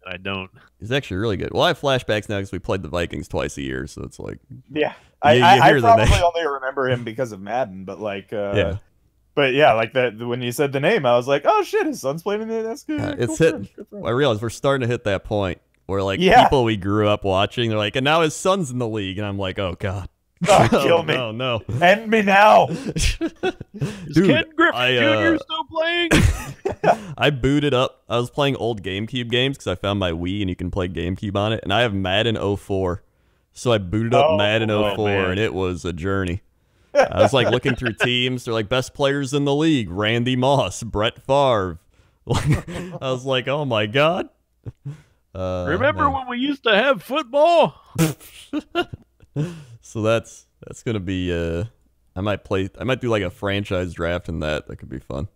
I don't. He's actually really good. Well, I have flashbacks now because we played the Vikings twice a year, so it's like. Yeah, I probably only remember him because of Madden, but like. But yeah, like that when you said the name, I was like, "Oh shit, his son's playing in the." That's good. It's hitting. I realize we're starting to hit that point where like people we grew up watching, they're like, and now his son's in the league, and I'm like, oh God. Oh, kill me. Oh, no. End me now. Is Ken Griffey Jr. still playing? I booted up. I was playing old GameCube games because I found my Wii and you can play GameCube on it. And I have Madden 04. So I booted up Madden 04 and it was a journey. I was like looking through teams. They're like best players in the league. Randy Moss, Brett Favre. I was like, oh my God. Remember when we used to have football? So that's gonna be I might do like a franchise draft in that. That could be fun.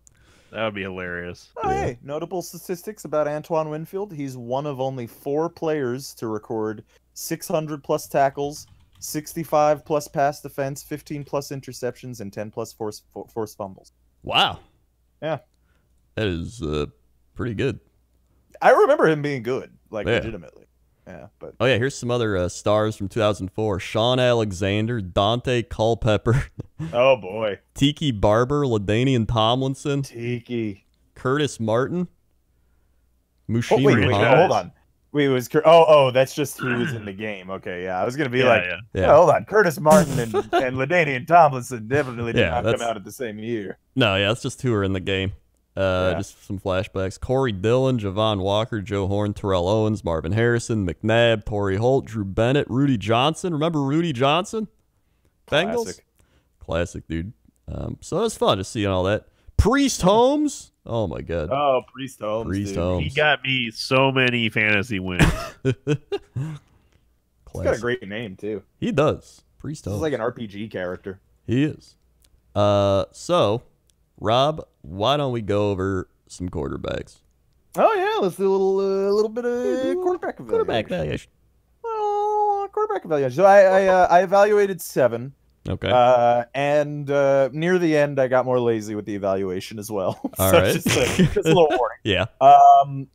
That would be hilarious. Oh, hey, notable statistics about Antoine Winfield. He's one of only 4 players to record 600 plus tackles, 65 plus pass defense, 15 plus interceptions, and 10 plus forced fumbles. Wow. Yeah. That is pretty good. I remember him being good, like legitimately. Yeah, but oh yeah, here's some other stars from 2004: Sean Alexander, Dante Culpepper, oh boy, Tiki Barber, LaDainian Tomlinson, Tiki, Curtis Martin, Mushima. Wait, hold on. Wait, it was that's just who was in the game. Okay, yeah, I was gonna be hold on, Curtis Martin and LaDainian Tomlinson definitely did not come out at the same year. No, yeah, that's just who are in the game. Just some flashbacks. Corey Dillon, Javon Walker, Joe Horn, Terrell Owens, Marvin Harrison, McNabb, Torrey Holt, Drew Bennett, Rudy Johnson. Remember Rudy Johnson? Bengals? Classic. Classic, dude. So it was fun to see all that. Priest Holmes. Oh my god. Oh, Priest Holmes. Priest dude. Holmes. He got me so many fantasy wins. He's got a great name too. He does. Priest Holmes. He's like an RPG character. He is. So, Rob, why don't we go over some quarterbacks? Oh yeah, let's do a little bit of quarterback evaluation. Well, quarterback evaluation. So I evaluated 7. Okay. And near the end, I got more lazy with the evaluation as well. All so right. just a little warning. Yeah.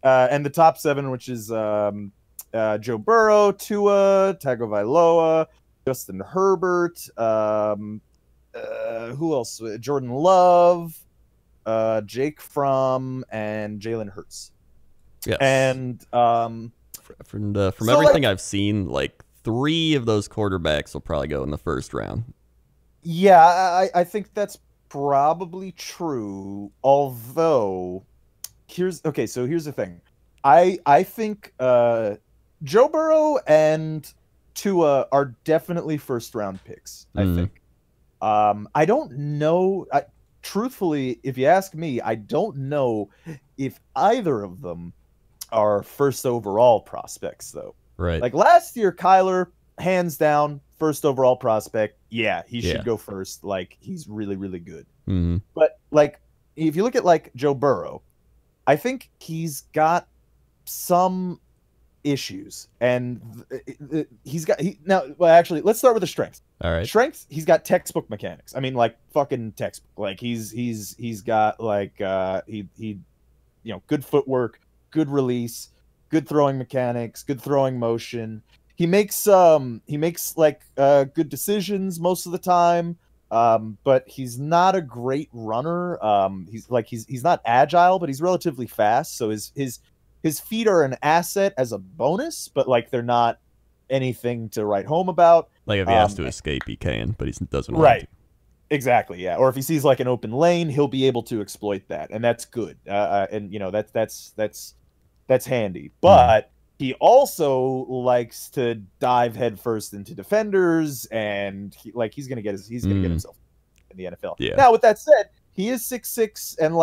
And the top 7, which is Joe Burrow, Tua, Tagovailoa, Justin Herbert, who else? Jordan Love, Jake Fromm, and Jalen Hurts. Yes. And from so, everything I've seen, like 3 of those quarterbacks will probably go in the first round. Yeah, I think that's probably true. Although, here's the thing. I think Joe Burrow and Tua are definitely first round picks. I think. I don't know. Truthfully, if you ask me, I don't know if either of them are first overall prospects, though. Right. Like last year, Kyler, hands down, first overall prospect. Yeah, he should go first. Like, he's really, really good. Mm-hmm. But, like, if you look at, like, Joe Burrow, I think he's got some issues. And actually, let's start with the strengths. All right. Strengths, he's got textbook mechanics. I mean, like, fucking textbook. Like, he's got, like, good footwork, good release, good throwing mechanics, good throwing motion. He makes good decisions most of the time. But he's not a great runner. He's not agile, but he's relatively fast. So his feet are an asset as a bonus, but like they're not anything to write home about. Like if he has to escape, he can, but he doesn't want right. to. Exactly, yeah. Or if he sees like an open lane, he'll be able to exploit that, and that's good. And that's handy. But he also likes to dive headfirst into defenders, and he's gonna get himself in the NFL. Yeah. Now, with that said, he is 6'6" and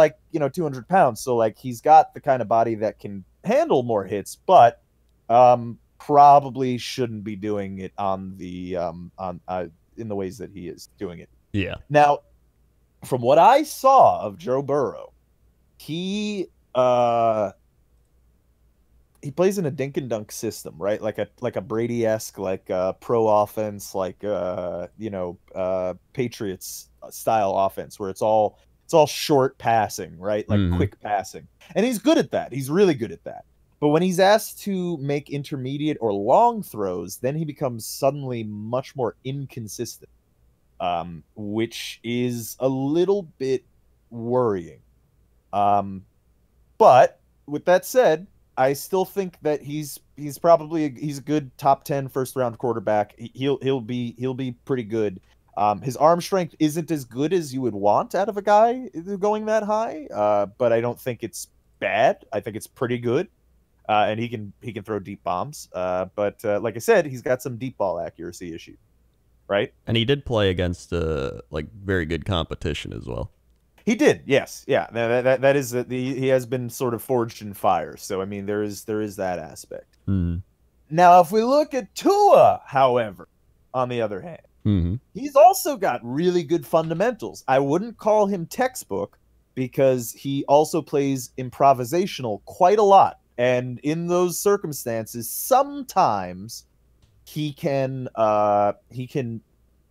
200 pounds, so like he's got the kind of body that can handle more hits, but probably shouldn't be doing it on the in the ways that he is doing it. Yeah. Now, from what I saw of Joe Burrow, he plays in a dink and dunk system, right? Like a Brady-esque, pro offense, Patriots style offense, where it's all short passing, right? Like quick passing, and he's good at that. He's really good at that. But when he's asked to make intermediate or long throws, then he becomes suddenly much more inconsistent, which is a little bit worrying. But with that said, I still think that he's probably a good top 10 first round quarterback. He'll be pretty good. His arm strength isn't as good as you would want out of a guy going that high, but I don't think it's bad. I think it's pretty good. And he can throw deep bombs. But like I said, he's got some deep ball accuracy issues, right? And he did play against very good competition as well. He did, yes, yeah. That is he has been sort of forged in fire. So I mean, there is that aspect. Mm-hmm. Now, if we look at Tua, however, on the other hand, he's also got really good fundamentals. I wouldn't call him textbook because he also plays improvisational quite a lot. And in those circumstances, sometimes he can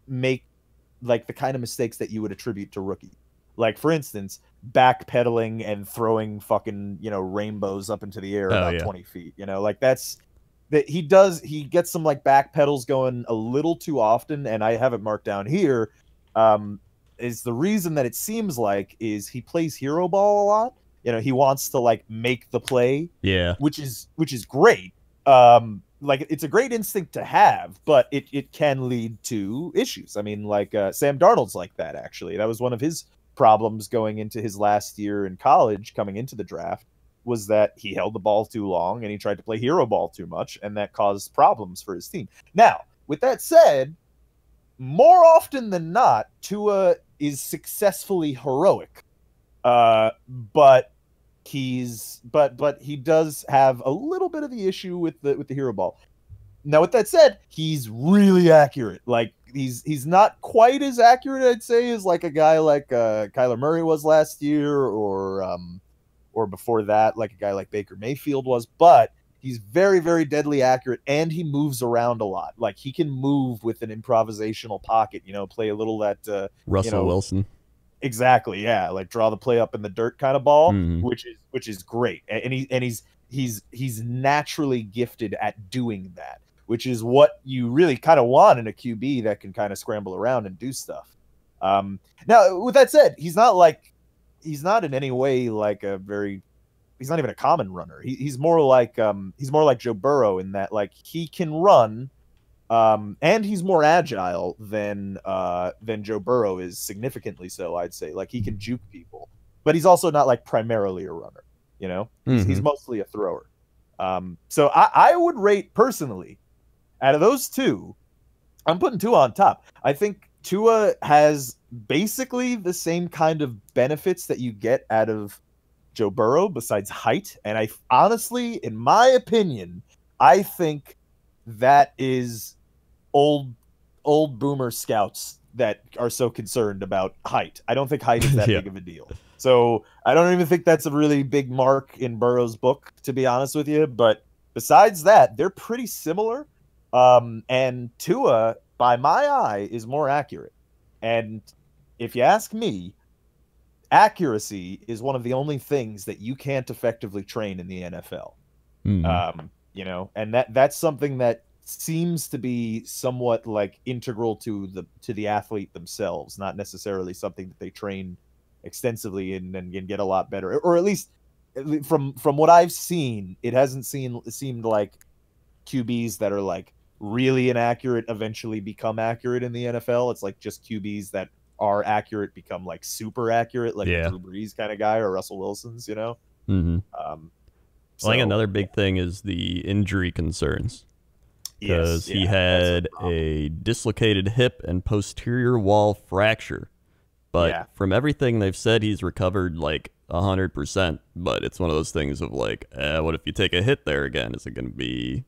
make like the kind of mistakes that you would attribute to rookie. Like, for instance, backpedaling and throwing fucking, rainbows up into the air about 20 feet. He gets some like backpedals going a little too often, and I have it marked down here. Is the reason that it seems like is he plays hero ball a lot. He wants to like make the play. Yeah. Which is great. It's a great instinct to have, but it can lead to issues. I mean, Sam Darnold's like that, actually. That was one of his problems going into his last year in college, coming into the draft, was that he held the ball too long and he tried to play hero ball too much, and that caused problems for his team. Now, with that said, more often than not, Tua is successfully heroic, but he does have a little bit of the issue with the hero ball. Now, with that said, he's really accurate. Like he's not quite as accurate, I'd say, as like a guy like Kyler Murray was last year, or before that, like a guy like Baker Mayfield was. But he's very, very deadly accurate, and he moves around a lot. Like he can move with an improvisational pocket. Play a little that Russell Wilson. Exactly, yeah. Like draw the play up in the dirt kind of ball, which is great. And he's naturally gifted at doing that, which is what you really kind of want in a QB that can kind of scramble around and do stuff. Now, with that said, he's not in any way like he's not even a common runner. He's more like Joe Burrow in that like he can run, and he's more agile than Joe Burrow is, significantly so, I'd say. Like he can juke people, but he's also not like primarily a runner. He's mostly a thrower. So I would rate personally, out of those two, I'm putting Tua on top. I think Tua has basically the same kind of benefits that you get out of Joe Burrow besides height. And I honestly, in my opinion, I think that is old boomer scouts that are so concerned about height. I don't think height is that big of a deal. So I don't even think that's a really big mark in Burrow's book, to be honest with you. But besides that, they're pretty similar. And Tua, by my eye, is more accurate. And if you ask me, accuracy is one of the only things that you can't effectively train in the NFL. And that's something that seems to be somewhat like integral to the athlete themselves, not necessarily something that they train extensively and get a lot better. Or at least from what I've seen, it hasn't seemed like QBs that are like really inaccurate eventually become accurate in the NFL. It's like just QBs that are accurate become like super accurate, like a Drew Brees kind of guy or Russell Wilson's, I think another big thing is the injury concerns, because he had a dislocated hip and posterior wall fracture, but from everything they've said, he's recovered like 100%. But it's one of those things of like, what if you take a hit there again? Is it going to be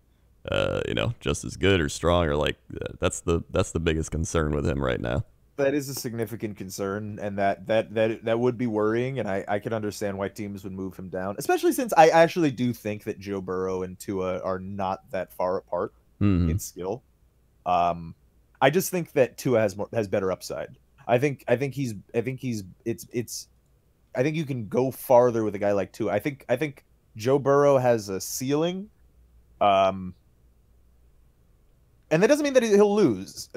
just as good or strong? Or like that's the biggest concern with him right now. That is a significant concern, and that would be worrying, and I can understand why teams would move him down, especially since I actually do think that Joe Burrow and Tua are not that far apart in skill. I just think that Tua has better upside. I think you can go farther with a guy like Tua. I think Joe Burrow has a ceiling. And that doesn't mean that he'll lose.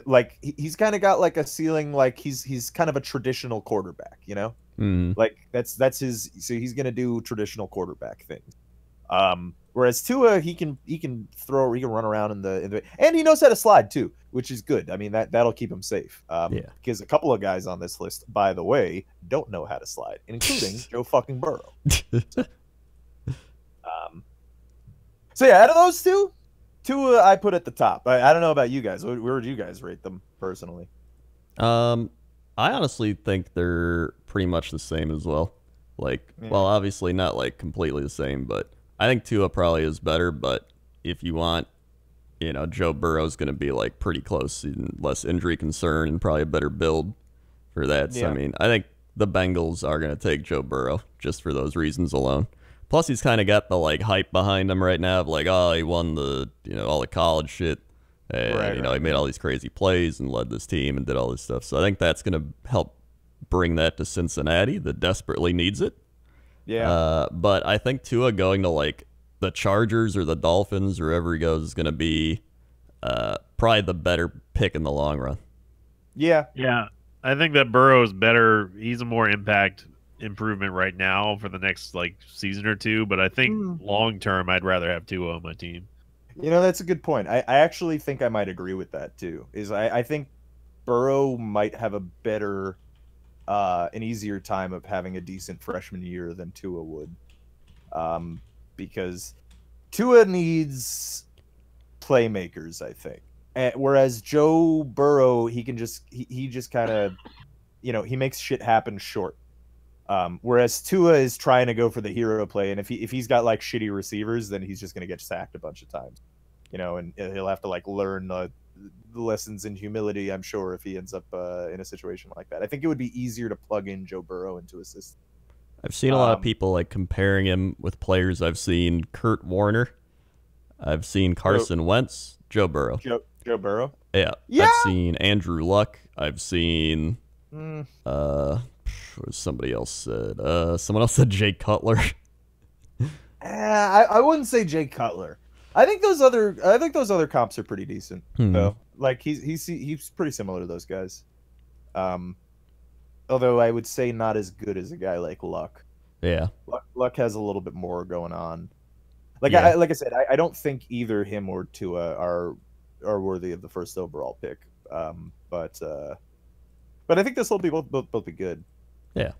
Like he's kind of got like a ceiling, like he's kind of a traditional quarterback, Like that's his. So he's gonna do traditional quarterback things. Whereas Tua, he can throw, he can run around in the, and he knows how to slide too, which is good. I mean that'll keep him safe. Because a couple of guys on this list, by the way, don't know how to slide, including Joe fucking Burrow. So yeah, out of those two, I put at the top. I don't know about you guys. Where would you guys rate them personally? I honestly think they're pretty much the same as well. Like, well, obviously not like completely the same, but I think Tua probably is better. But if you want, Joe Burrow's going to be like pretty close, and less injury concern, and probably a better build for that. So, I mean, I think the Bengals are going to take Joe Burrow just for those reasons alone. Plus, he's kind of got the like hype behind him right now of like, oh, he won the all the college shit, and he made all these crazy plays and led this team and did all this stuff. So I think that's going to help bring that to Cincinnati that desperately needs it. Yeah. But I think Tua going to like the Chargers or the Dolphins, wherever he goes, is going to be probably the better pick in the long run. Yeah. Yeah. I think that Burrow's better. He's a more impact improvement right now for the next like season or two, but I think long term I'd rather have Tua on my team. That's a good point. I actually think I might agree with that too. I think Burrow might have a better an easier time of having a decent freshman year than Tua would, because Tua needs playmakers, I think, whereas Joe Burrow, he just kind of he makes shit happen short. Whereas Tua is trying to go for the hero play, and if he's got like shitty receivers, then he's just gonna get sacked a bunch of times, and he'll have to like learn the lessons in humility, I'm sure, if he ends up in a situation like that. I think it would be easier to plug in Joe Burrow into a system. I've seen a lot of people like comparing him with players. I've seen Kurt Warner, I've seen Carson Wentz, Joe Burrow. Joe Burrow. Yeah. I've seen Andrew Luck. I've seen somebody else said someone else said Jay Cutler. I wouldn't say Jay Cutler. I think those other comps are pretty decent though. Like he's pretty similar to those guys. Although I would say not as good as a guy like Luck. Yeah. Luck has a little bit more going on. Like I said, I don't think either him or Tua are worthy of the first overall pick. But I think this will be both be good. Yeah.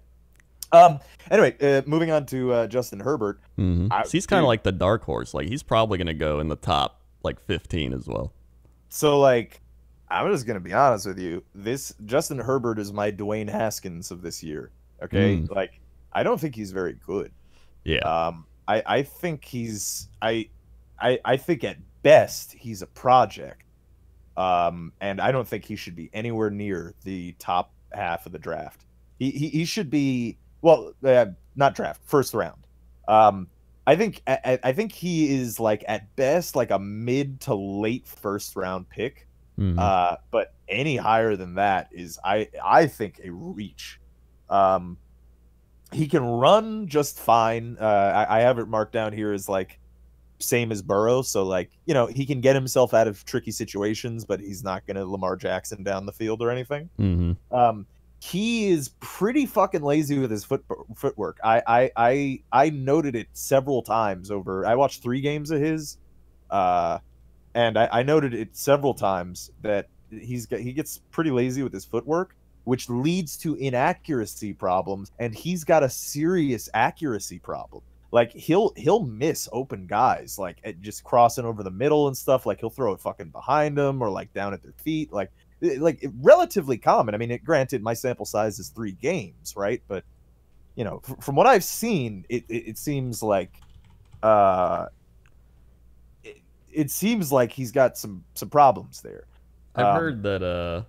Anyway, moving on to Justin Herbert. He's kind of like the dark horse. Like he's probably going to go in the top like 15 as well. So like, I'm just going to be honest with you. This Justin Herbert is my Dwayne Haskins of this year. Okay, like I don't think he's very good. Yeah. I think I think at best he's a project. And I don't think he should be anywhere near the top half of the draft. He should be, well, not draft, first round. I think he is like at best like a mid to late first round pick. But any higher than that is I think a reach. He can run just fine. I have it marked down here as like same as Burrow, so like he can get himself out of tricky situations, but he's not gonna Lamar Jackson down the field or anything. He is pretty fucking lazy with his footwork. I noted it several times over. I watched 3 games of his, and I noted it several times that he gets pretty lazy with his footwork, which leads to inaccuracy problems, and he's got a serious accuracy problem. Like he'll miss open guys, like just crossing over the middle and stuff. Like he'll throw it fucking behind them or like down at their feet. Like relatively common. I mean, granted, my sample size is 3 games, right? But from what I've seen, it seems like it seems like he's got some problems there. I've heard that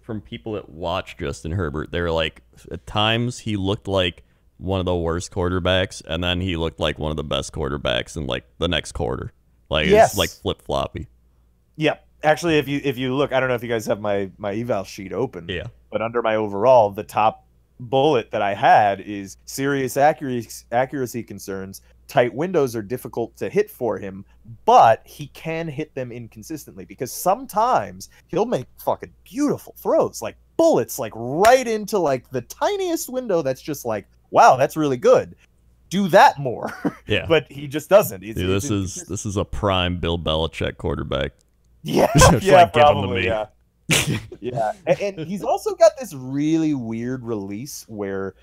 from people that watch Justin Herbert, they're like at times he looked like one of the worst quarterbacks, and then he looked like one of the best quarterbacks in like the next quarter. Like it's like flip floppy. Yeah. Actually, if you look, I don't know if you guys have my eval sheet open. Yeah. But under my overall, the top bullet that I had is serious accuracy concerns. Tight windows are difficult to hit for him, but he can hit them inconsistently because sometimes he'll make fucking beautiful throws, like bullets, like right into like the tiniest window. That's just like, wow, that's really good. Do that more. Yeah. But he just doesn't. Dude, this is a prime Bill Belichick quarterback. Yeah, yeah, like, probably, yeah. Yeah, and he's also got this really weird release where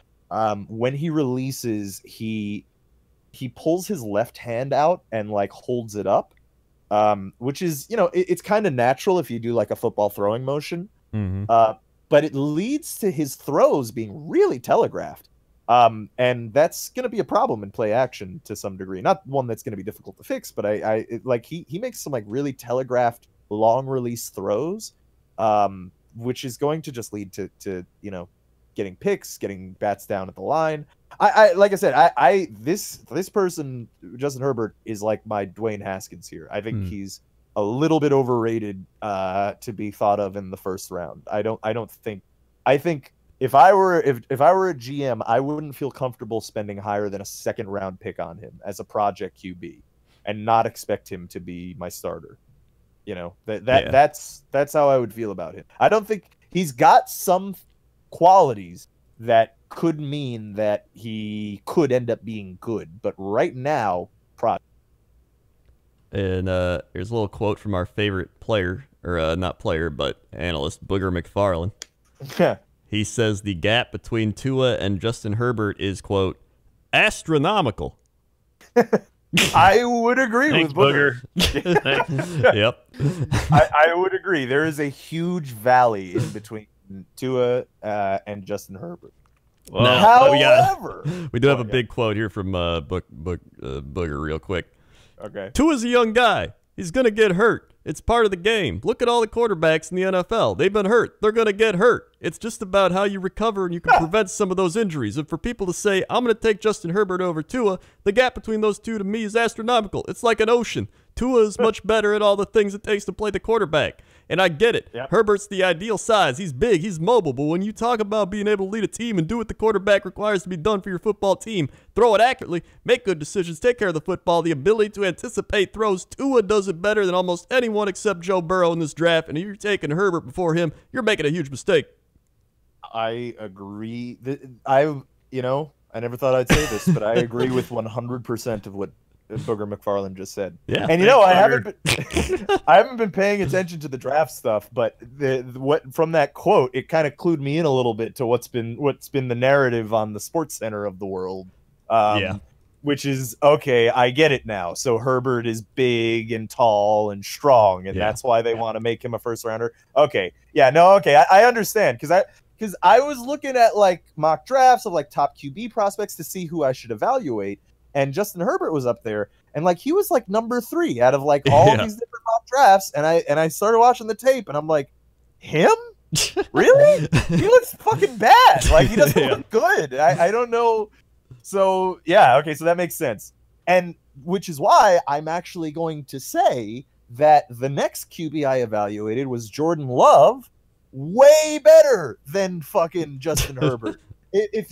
when he releases, he pulls his left hand out and like holds it up, which is, it's kind of natural if you do like a football throwing motion, but it leads to his throws being really telegraphed. And that's going to be a problem in play action to some degree. Not one that's going to be difficult to fix, but he makes some like really telegraphed long release throws, which is going to just lead to getting picks, getting bats down at the line. Like I said, this person, Justin Herbert, is like my Dwayne Haskins here. I think he's a little bit overrated to be thought of in the first round. I think if I were a GM, I wouldn't feel comfortable spending higher than a second round pick on him as a project QB and not expect him to be my starter. That's how I would feel about him. I don't think he's got some qualities that could mean that he could end up being good, but right now, And here's a little quote from our favorite player, or not player, but analyst, Booger McFarland. Yeah. He says the gap between Tua and Justin Herbert is, quote, astronomical. I would agree Thanks, with Booger. Yep. I would agree. There is a huge valley in between Tua and Justin Herbert. Well, however, we do have a big quote here from Booger real quick. Okay. Tua's a young guy. He's going to get hurt. It's part of the game. Look at all the quarterbacks in the NFL. They've been hurt. They're going to get hurt. It's just about how you recover and you can prevent some of those injuries. And for people to say, I'm going to take Justin Herbert over Tua, the gap between those two to me is astronomical. It's like an ocean. Tua is much better at all the things it takes to play the quarterback. And I get it. Yep. Herbert's the ideal size. He's big. He's mobile. But when you talk about being able to lead a team and do what the quarterback requires to be done for your football team, throw it accurately, make good decisions, take care of the football, the ability to anticipate throws, Tua does it better than almost anyone except Joe Burrow in this draft. And if you're taking Herbert before him, you're making a huge mistake. I agree. I never thought I'd say this, but I agree with 100% of what Booger McFarland just said. Yeah, and I haven't been paying attention to the draft stuff, but what from that quote, it kind of clued me in a little bit to what's been the narrative on the Sports Center of the world. Which is okay. I get it now. So Herbert is big and tall and strong, and that's why they want to make him a first rounder. Okay, I understand because I was looking at like mock drafts of like top QB prospects to see who I should evaluate. And Justin Herbert was up there, and like he was like number 3 out of like all these different mock drafts. And I started watching the tape, and I'm like, him? Really? He looks fucking bad. Like he doesn't look good. I don't know. So okay, so that makes sense. And which is why I'm actually going to say that the next QB I evaluated was Jordan Love, way better than fucking Justin Herbert. If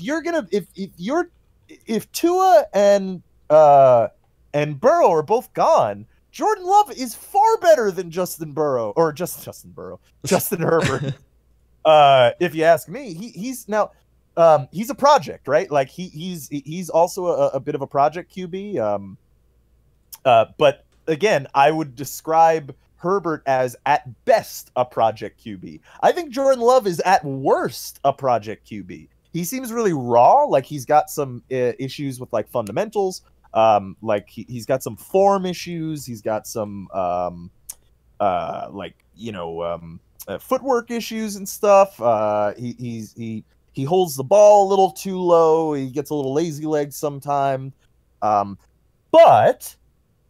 Tua and Burrow are both gone, Jordan Love is far better than Justin Herbert. If you ask me, he's a project, right? Like he's also a bit of a project QB. But again, I would describe Herbert as at best a project QB. I think Jordan Love is at worst a project QB. He seems really raw. Like he's got some issues with like fundamentals. Like he's got some form issues. He's got some footwork issues and stuff. He holds the ball a little too low. He gets a little lazy legs sometimes. But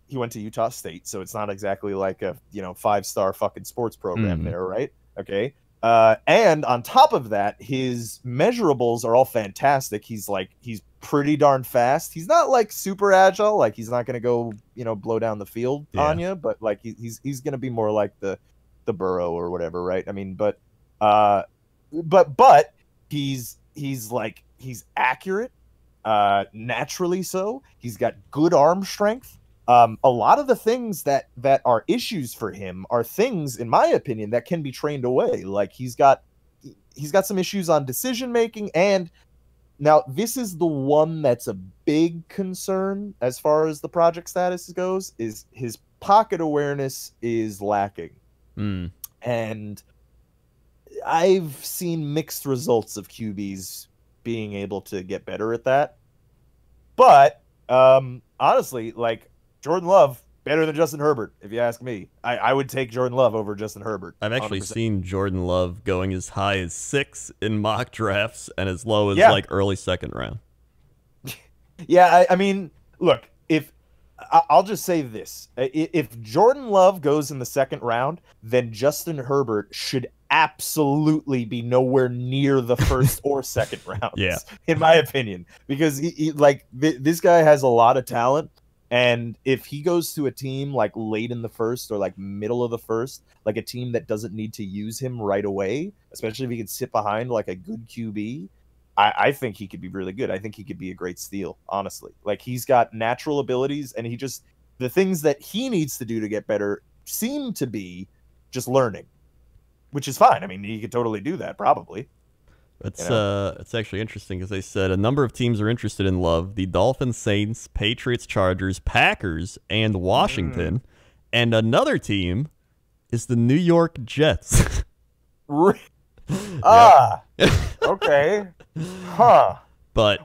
he went to Utah State, so it's not exactly like a 5-star fucking sports program there, right? Okay. And on top of that, his measurables are all fantastic. He's pretty darn fast. He's not like super agile. Like he's not going to go, blow down the field on you, but like he's going to be more like the Burrow or whatever. Right. I mean, but he's accurate, naturally so. He's got good arm strength. A lot of the things that are issues for him are things, in my opinion, that can be trained away. Like he's got some issues on decision making, and now this is the one that's a big concern as far as the project status goes, is his pocket awareness is lacking. And I've seen mixed results of QBs being able to get better at that. But honestly, like Jordan Love, better than Justin Herbert, if you ask me. I would take Jordan Love over Justin Herbert. I've actually 100%. Seen Jordan Love going as high as 6 in mock drafts and as low as like early second round. I mean, look, I'll just say this. If Jordan Love goes in the second round, then Justin Herbert should absolutely be nowhere near the first or second rounds, in my opinion. Because this guy has a lot of talent. And if he goes to a team like late in the first or like middle of the first, like a team that doesn't need to use him right away, especially if he can sit behind like a good QB, I think he could be really good. I think he could be a great steal, honestly. Like he's got natural abilities, and the things that he needs to do to get better seem to be just learning, which is fine. I mean, he could totally do that, probably. It's actually interesting because they said a number of teams are interested in Love: the Dolphins, Saints, Patriots, Chargers, Packers, and Washington. And another team is the New York Jets. Okay. Huh. But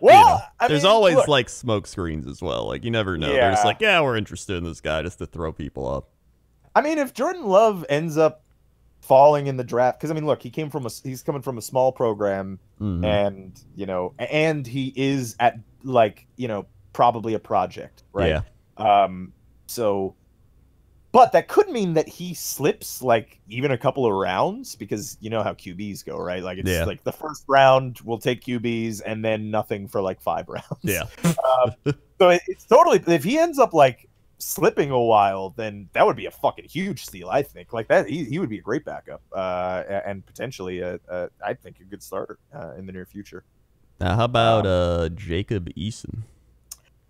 there's always like smoke screens as well. Like you never know. They're just like, we're interested in this guy just to throw people up. I mean, if Jordan Love ends up falling in the draft, because I mean, look, he's coming from a small program, and and he is at like probably a project, right? Yeah. So, but that could mean that he slips like even a couple of rounds, because you know how QBs go, right? Like it's like the first round will take QBs and then nothing for like 5 rounds. Yeah. So it's totally, if he ends up like slipping a while, then that would be a fucking huge steal. I think like that he would be a great backup, and potentially I think a good starter in the near future. Now, how about Jacob Eason?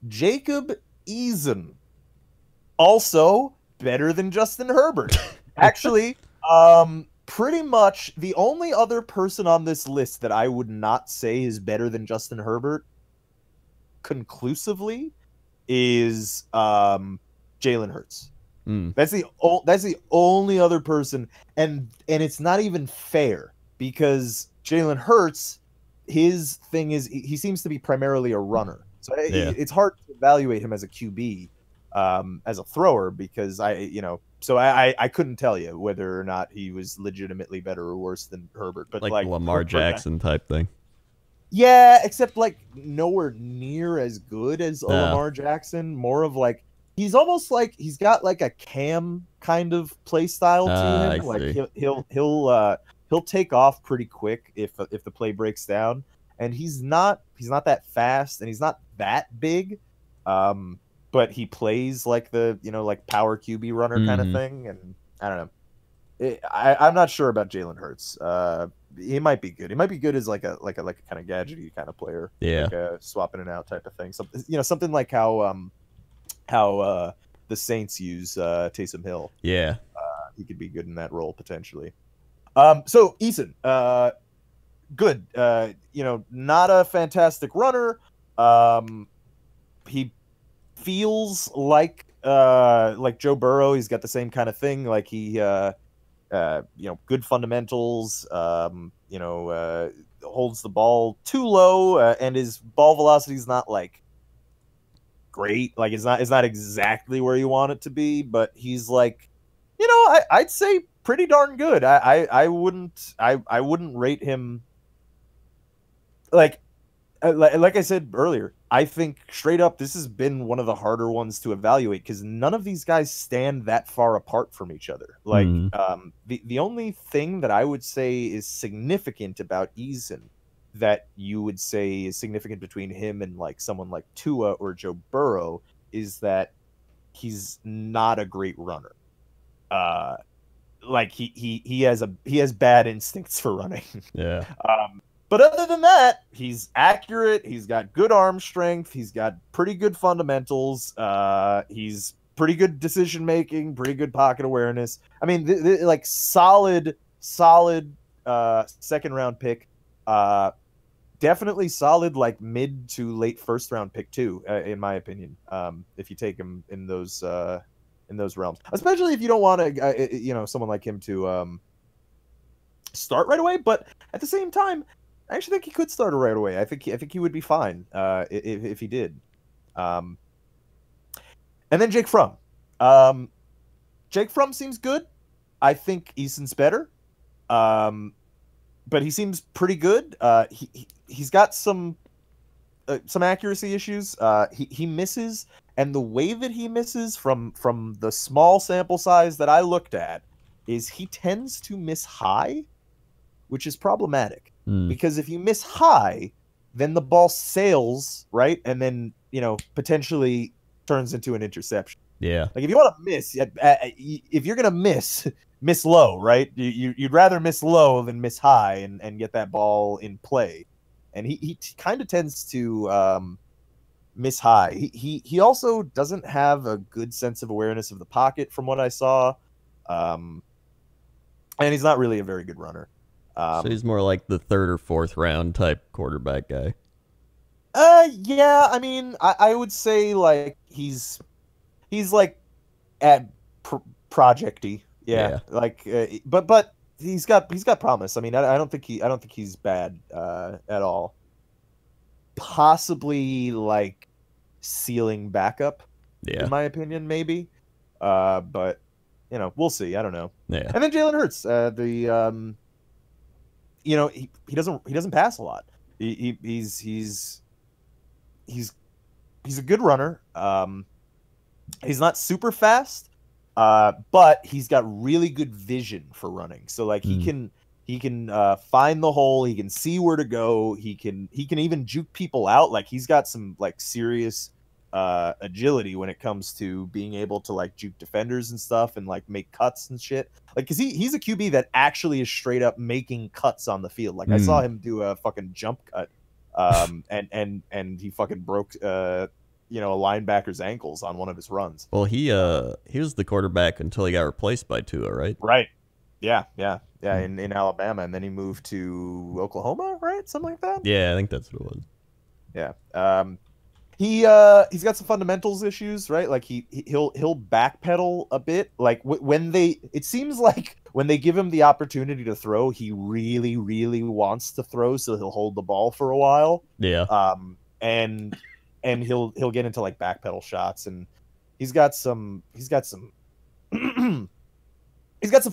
Jacob Eason, also better than Justin Herbert. Actually, pretty much the only other person on this list that I would not say is better than Justin Herbert conclusively is Jalen Hurts. That's the only other person, and it's not even fair, because Jalen Hurts, his thing is he seems to be primarily a runner, so it's hard to evaluate him as a QB, as a thrower, because I couldn't tell you whether or not he was legitimately better or worse than Herbert, but like Lamar Jackson type thing. Yeah, except like nowhere near as good as Lamar Jackson. More of like, he's almost like he's got like a Cam kind of play style to him. Like he'll take off pretty quick if the play breaks down, and he's not that fast, and he's not that big, but he plays like the like power QB runner kind of thing, and I don't know. I'm not sure about Jalen Hurts. He might be good. He might be good as like a kind of gadgety kind of player. Yeah, like a swap in and out type of thing. Something something like how the Saints use Taysom Hill. Yeah, he could be good in that role potentially. So Eason, good. Not a fantastic runner. He feels like Joe Burrow. He's got the same kind of thing. Like he good fundamentals, holds the ball too low, and his ball velocity is not like great. Like it's not exactly where you want it to be, but he's like, I'd say pretty darn good. I wouldn't rate him like I said earlier. I think straight up, this has been one of the harder ones to evaluate, because none of these guys stand that far apart from each other. Like, the only thing that I would say is significant about Eason, that you would say is significant between him and like someone like Tua or Joe Burrow, is that he's not a great runner. Like he has bad instincts for running. Yeah. But other than that, he's accurate. He's got good arm strength. He's got pretty good fundamentals. He's pretty good decision making, pretty good pocket awareness. I mean, like solid second round pick. Definitely solid, like mid to late first round pick too, in my opinion. If you take him in those realms, especially if you don't want to, someone like him to start right away. But at the same time, I actually think he could start right away. I think he would be fine if he did. And then Jake Fromm. Jake Fromm seems good. I think Eason's better. But he seems pretty good. He's got some accuracy issues. He misses, and the way that he misses from the small sample size that I looked at is he tends to miss high, which is problematic. Because if you miss high, then the ball sails, right? And then, potentially turns into an interception. Yeah. Like if you want to miss, if you're going to miss low, right? You'd rather miss low than miss high and get that ball in play. And he kind of tends to miss high. He also doesn't have a good sense of awareness of the pocket from what I saw. And he's not really a very good runner. So he's more like the 3rd or 4th round type quarterback guy. Yeah. I mean, I would say like he's like at projecty. Yeah. Like, but he's got promise. I mean, I don't think he's bad at all. Possibly like ceiling backup. Yeah. In my opinion, maybe. But we'll see. I don't know. Yeah. And then Jalen Hurts, he doesn't pass a lot. He's a good runner. He's not super fast, but he's got really good vision for running. So like he can find the hole. He can see where to go. He can even juke people out. Like he's got some like serious agility when it comes to being able to like juke defenders and stuff and like make cuts and shit. Like, cause he's a QB that actually is straight up making cuts on the field. Like I saw him do a fucking jump cut, and he fucking broke a linebacker's ankles on one of his runs. Well, he was the quarterback until he got replaced by Tua, right? Right. Yeah. In Alabama, and then he moved to Oklahoma, right? Something like that. Yeah, I think that's what it was. Yeah. He's got some fundamentals issues, right? Like he'll backpedal a bit. Like it seems like when they give him the opportunity to throw, he really, really wants to throw, so he'll hold the ball for a while. Yeah. And he'll get into like backpedal shots, and he's got some he's got some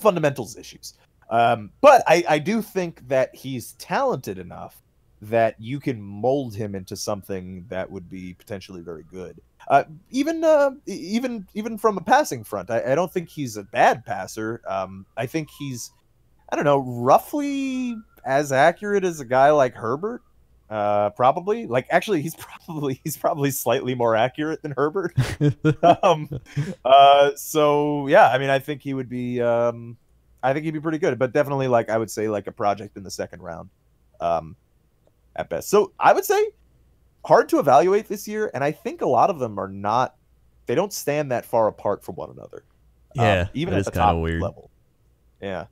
fundamentals issues. But I do think that he's talented enough that you can mold him into something that would be potentially very good. Even from a passing front, I don't think he's a bad passer. I think he's, I don't know, roughly as accurate as a guy like Herbert. Probably. Like, actually, he's probably slightly more accurate than Herbert. So yeah, I mean, I think he would be. I think he'd be pretty good, but definitely, like, I would say, like a project in the second round. At best. So I would say hard to evaluate this year, and I think a lot of them are not. They don't stand that far apart from one another. Yeah, even at the top level. Yeah,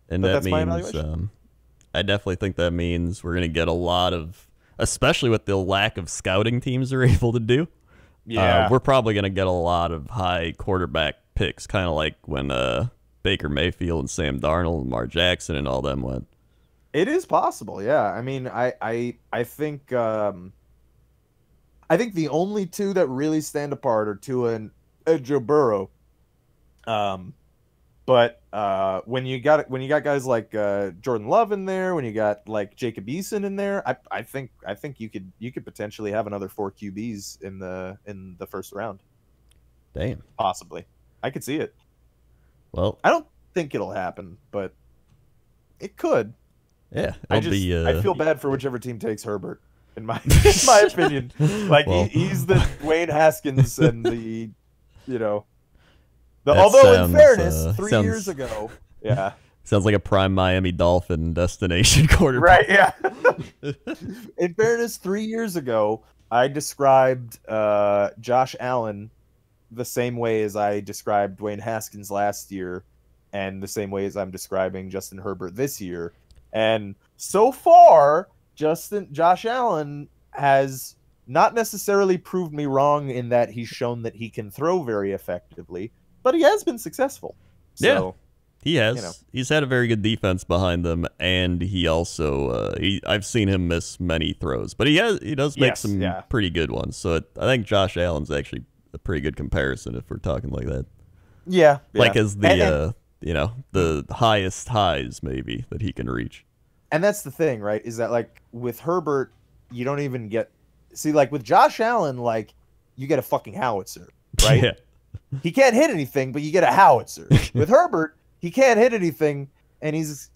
and that means I definitely think that means we're going to get a lot of, especially with the lack of scouting teams are able to do. Yeah, we're probably going to get a lot of high quarterback picks, kind of like when Baker Mayfield and Sam Darnold, and Lamar Jackson, and all them went. It is possible, yeah. I mean, I think the only two that really stand apart are Tua and Joe Burrow. But when you got guys like Jordan Love in there, when you got like Jacob Eason in there, I think you could potentially have another 4 QBs in the first round. Damn, possibly, I could see it. Well, I don't think it'll happen, but it could. Yeah, I feel bad for whichever team takes Herbert, in my opinion. Like, well, he's the Dwayne Haskins and the, although in fairness, 3 years ago, yeah. Sounds like a prime Miami Dolphin destination quarterback. Right, yeah. In fairness, 3 years ago, I described Josh Allen the same way as I described Dwayne Haskins last year, and the same way as I'm describing Justin Herbert this year. And so far, Josh Allen has not necessarily proved me wrong in that he's shown that he can throw very effectively, but he has been successful. So, yeah, he has. He's had a very good defense behind them, and he also I've seen him miss many throws, but he does make some pretty good ones. So I think Josh Allen's actually a pretty good comparison if we're talking like that. Yeah, like as the the highest highs maybe that he can reach. And that's the thing, right? Is that like with Herbert, you don't even like with Josh Allen, like you get a fucking howitzer, right? Yeah. He can't hit anything, but you get a howitzer. With Herbert, he can't hit anything, and it's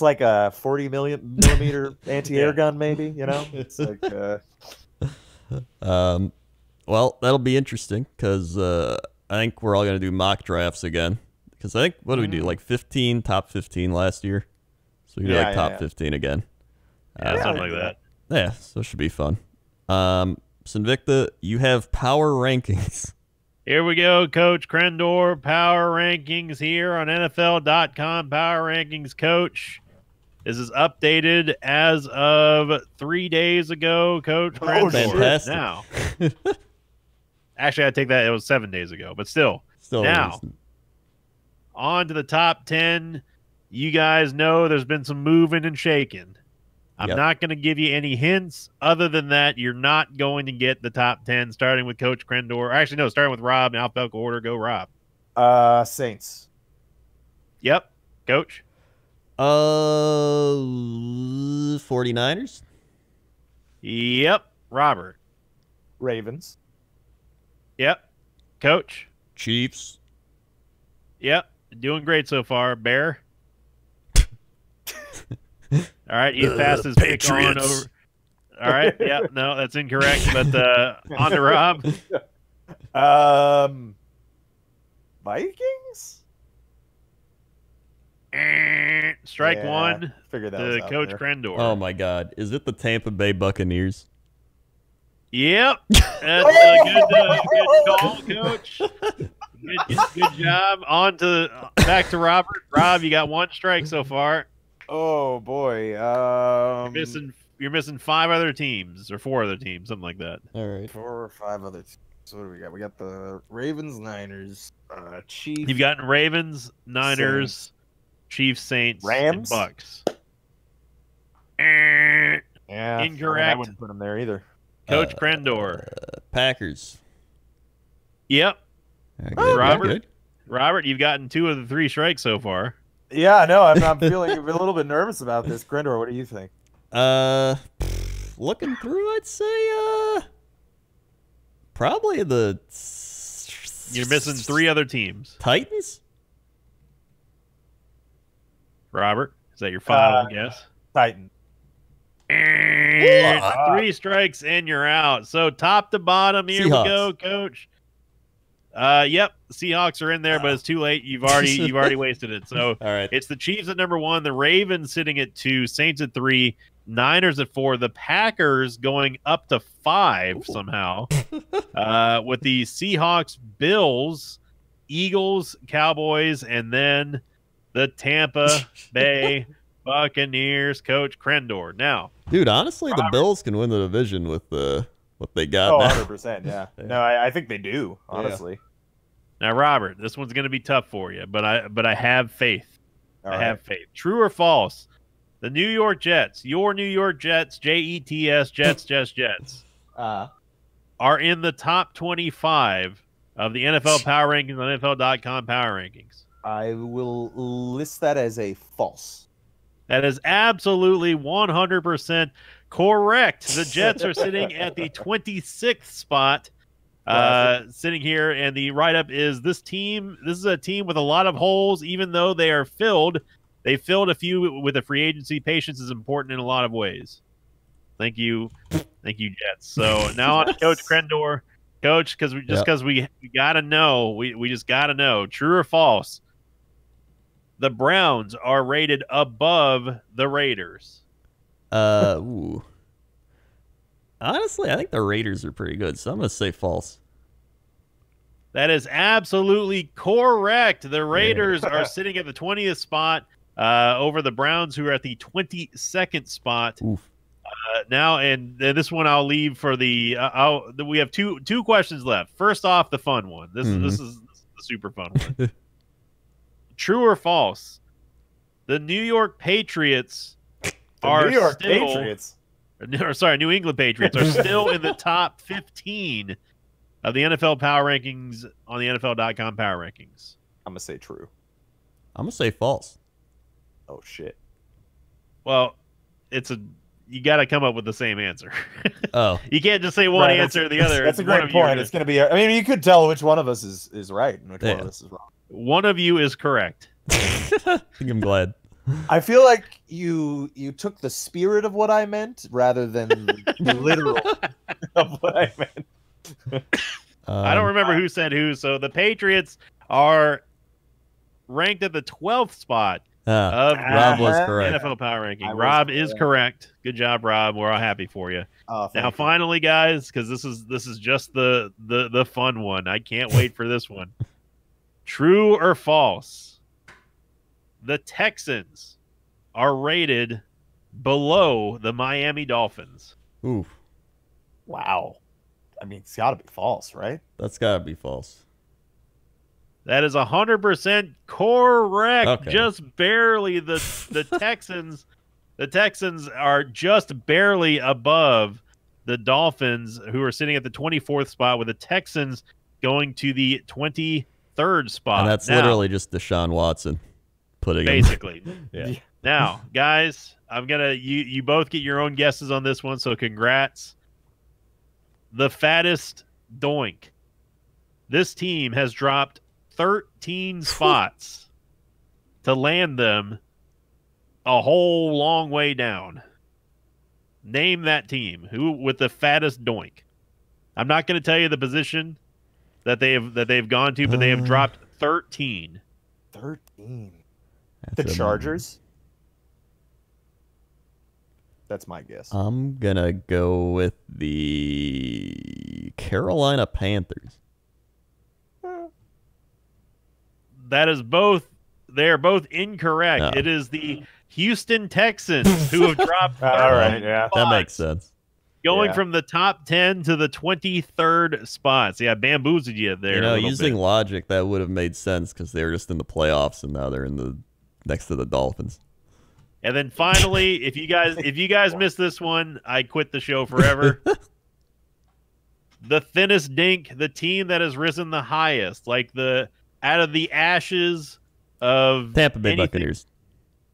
like a 40 millimeter anti-air gun, maybe. It's like. Well, that'll be interesting because I think we're all gonna do mock drafts again. Because I think, what did we do? Like 15, top 15 last year? So we do top 15 again. Something like that. Yeah, so it should be fun. Sinvicta, you have power rankings. Here we go, Coach Crendor. Power rankings here on NFL.com. Power rankings, Coach. This is updated as of 3 days ago, Coach Crendor. Fantastic. Now, actually, I take that. It was 7 days ago, but still now. On to the top 10. You guys know there's been some moving and shaking. I'm not going to give you any hints. Other than that, you're not going to get the top 10, starting with Coach Crendor. Actually, no, starting with Rob in alphabetical order. Go, Rob. Saints. Yep. Coach? 49ers? Yep. Robert? Ravens. Yep. Coach? Chiefs. Yep. Doing great so far. Bear? All right. He passed his pick on over. All right. Yeah. No, that's incorrect. But on to Rob. Vikings? Strike one. Figured that to was Coach there. Crendor. Oh my God! Is it the Tampa Bay Buccaneers? Yep. That's a good call, Coach. Good job. On to back to Robert. Rob, you got one strike so far. Oh boy. You're missing 5 other teams or 4 other teams, something like that. All right. 4 or 5 other teams. So what do we got? We got the Ravens, Niners, Chiefs. You've gotten Ravens, Niners, Saints. Chiefs, Saints, Rams, and Bucks. Yeah, Incorrect. I wouldn't put them there either. Coach Crendor. Packers. Yep. Good, Robert? good. Robert, you've gotten 2 of the 3 strikes so far. Yeah, no, I'm feeling a little bit nervous about this. Grindor, what do you think? Looking through, I'd say probably the. You're missing 3 other teams. Titans. Robert, is that your final guess? Titan. 3 strikes and you're out. So top to bottom, here Seahawks. we go, Coach. Yep, Seahawks are in there, but it's too late. You've already wasted it. So All right. it's the Chiefs at number 1, the Ravens sitting at 2, Saints at 3, Niners at 4, the Packers going up to 5 somehow, with the Seahawks, Bills, Eagles, Cowboys, and then the Tampa Bay Buccaneers. Coach Crendor. Now, Dude, honestly, the Bills can win the division with what they got now. 100%, yeah. No, I think they do, honestly. now, Robert, this one's going to be tough for you, but I have faith. All I right. have faith. True or false? The New York Jets, your New York Jets, Jets, Jets, are in the top 25 of the NFL Power Rankings on NFL.com Power Rankings. I will list that as a false. That is absolutely 100% correct. The Jets are sitting at the 26th spot, sitting here, and the write-up is this is a team with a lot of holes, even though they are filled. They filled a few with a free agency. Patience is important in a lot of ways. Thank you, Jets. So now on to Coach Crendor. Coach, because we got to know, we just got to know, true or false, the Browns are rated above the Raiders. Ooh. Honestly, I think the Raiders are pretty good, so I'm going to say false. That is absolutely correct. The Raiders are sitting at the 20th spot over the Browns, who are at the 22nd spot. Oof. Now, and this one I'll leave for the we have two questions left. First off, the fun one. This is the super fun one. True or false? The New York Patriots New England Patriots are still in the top 15 of the NFL Power Rankings on the NFL.com Power Rankings. I'm going to say true. I'm going to say false. Oh, shit. Well, you got to come up with the same answer. Oh. You can't just say one answer or the other. That's a great point. It's going to be, I mean, you could tell which one of us is right and which one of us is wrong. One of you is correct. I think I'm glad. I feel like you took the spirit of what I meant rather than the literal of what I meant. I don't remember who said who. So the Patriots are ranked at the 12th spot of Rob was correct. NFL Power Ranking. Rob is correct. Good job, Rob. We're all happy for you. Now, finally, guys, because this is just the fun one. I can't wait for this one. True or false? The Texans are rated below the Miami Dolphins. Oof. Wow. I mean, it's got to be false, right? That's got to be false. That is 100% correct. Okay. Just barely. The Texans are just barely above the Dolphins, who are sitting at the 24th spot, with the Texans going to the 23rd 23rd spot. And that's literally just Deshaun Watson putting basically. Yeah. Now, guys, I'm gonna you both get your own guesses on this one, so congrats. The fattest doink. This team has dropped 13 spots to land them a whole long way down. Name that team. Who with the fattest doink? I'm not going to tell you the position that they've gone to, but they have dropped 13. 13. The Chargers? That's my guess. I'm going to go with the Carolina Panthers. That is both. They are both incorrect. No. It is the Houston Texans who have dropped. All right, yeah, that makes sense. Going from the top 10 to the 23rd spots. Yeah, bamboozled you there. You know, using logic, that would have made sense because they were just in the playoffs and now they're in the next to the Dolphins. And then finally, if you guys miss this one, I quit the show forever. The thinnest dink, the team that has risen the highest, like out of the ashes of Tampa Bay Buccaneers.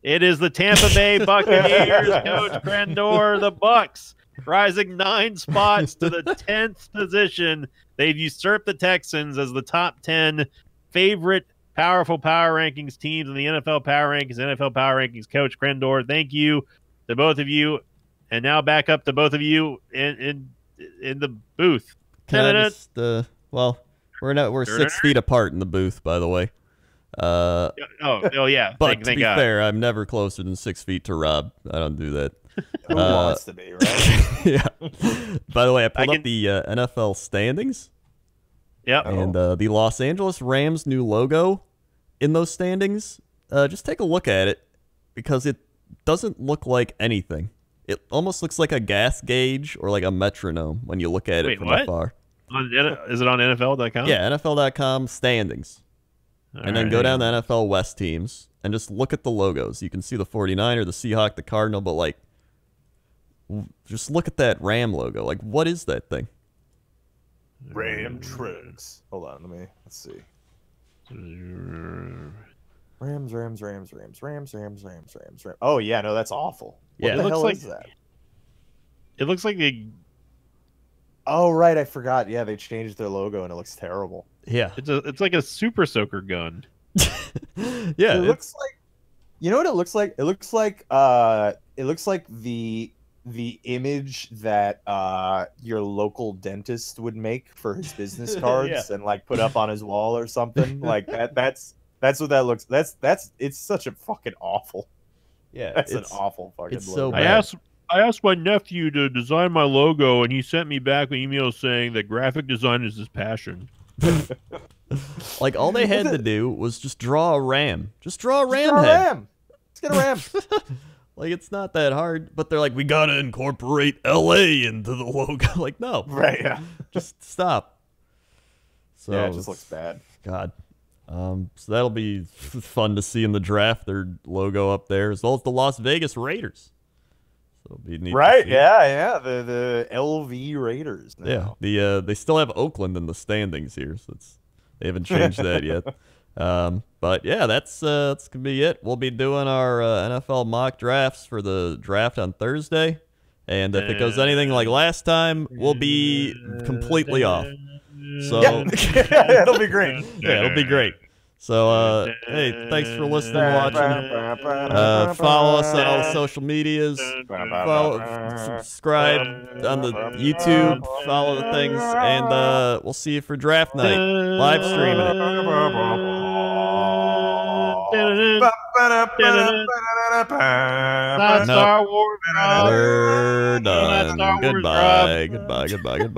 It is the Tampa Bay Buccaneers, Coach Crendor, the Bucs, rising 9 spots to the 10th position. They've usurped the Texans as the top 10 favorite powerful power rankings teams in the NFL Power Rankings. NFL Power Rankings, Coach Crendor, thank you to both of you. And now back up to both of you in the booth. Can I just, well, we're 6 feet apart in the booth, by the way. Oh yeah. But to be fair, I'm never closer than 6 feet to Rob. I don't do that. Who wants to be, right? Yeah. By the way, I pulled up the NFL standings. Yep. And the Los Angeles Rams' new logo in those standings, just take a look at it because it doesn't look like anything. It almost looks like a gas gauge or like a metronome when you look at it from afar. Is it on NFL.com? Yeah, NFL.com standings. And then go down the NFL West teams and just look at the logos. You can see the 49er, the Seahawk, the Cardinal, but like, just look at that Ram logo. Like, what is that thing? Ram trucks. Hold on, let's see. Rams. Oh yeah, no, that's awful. What the hell is that? It looks like a. Oh right, I forgot. Yeah, they changed their logo and it looks terrible. Yeah, it's like a Super Soaker gun. Yeah, it looks like. You know what it looks like? It looks like the image that your local dentist would make for his business cards and like put up on his wall or something. Like that's what that looks. It's such a fucking awful. Yeah, that's an awful fucking it's logo. So bad. I asked my nephew to design my logo, and he sent me back an email saying that graphic design is his passion. Like, all they had to do was just draw a ram. Just draw a ram head. Ram. Let's get a ram. Like, it's not that hard, but they're like, we gotta incorporate LA into the logo. Like, no. Right, yeah. Just stop. So, yeah, it just looks bad. God. So that'll be fun to see in the draft, their logo up there, as well as the Las Vegas Raiders. So it'll be neat. Right, yeah. The LV Raiders now. Yeah. They still have Oakland in the standings here, so they haven't changed that yet. But yeah, that's gonna be it. We'll be doing our NFL mock drafts for the draft on Thursday, and if it goes anything like last time, we'll be completely off. So yeah, it'll be great. Yeah, it'll be great. So hey, thanks for listening, watching. Follow us on all the social medias. Subscribe on the YouTube. Follow the things, and we'll see you for draft night. Live streaming it. Star Wars. We're done. Goodbye.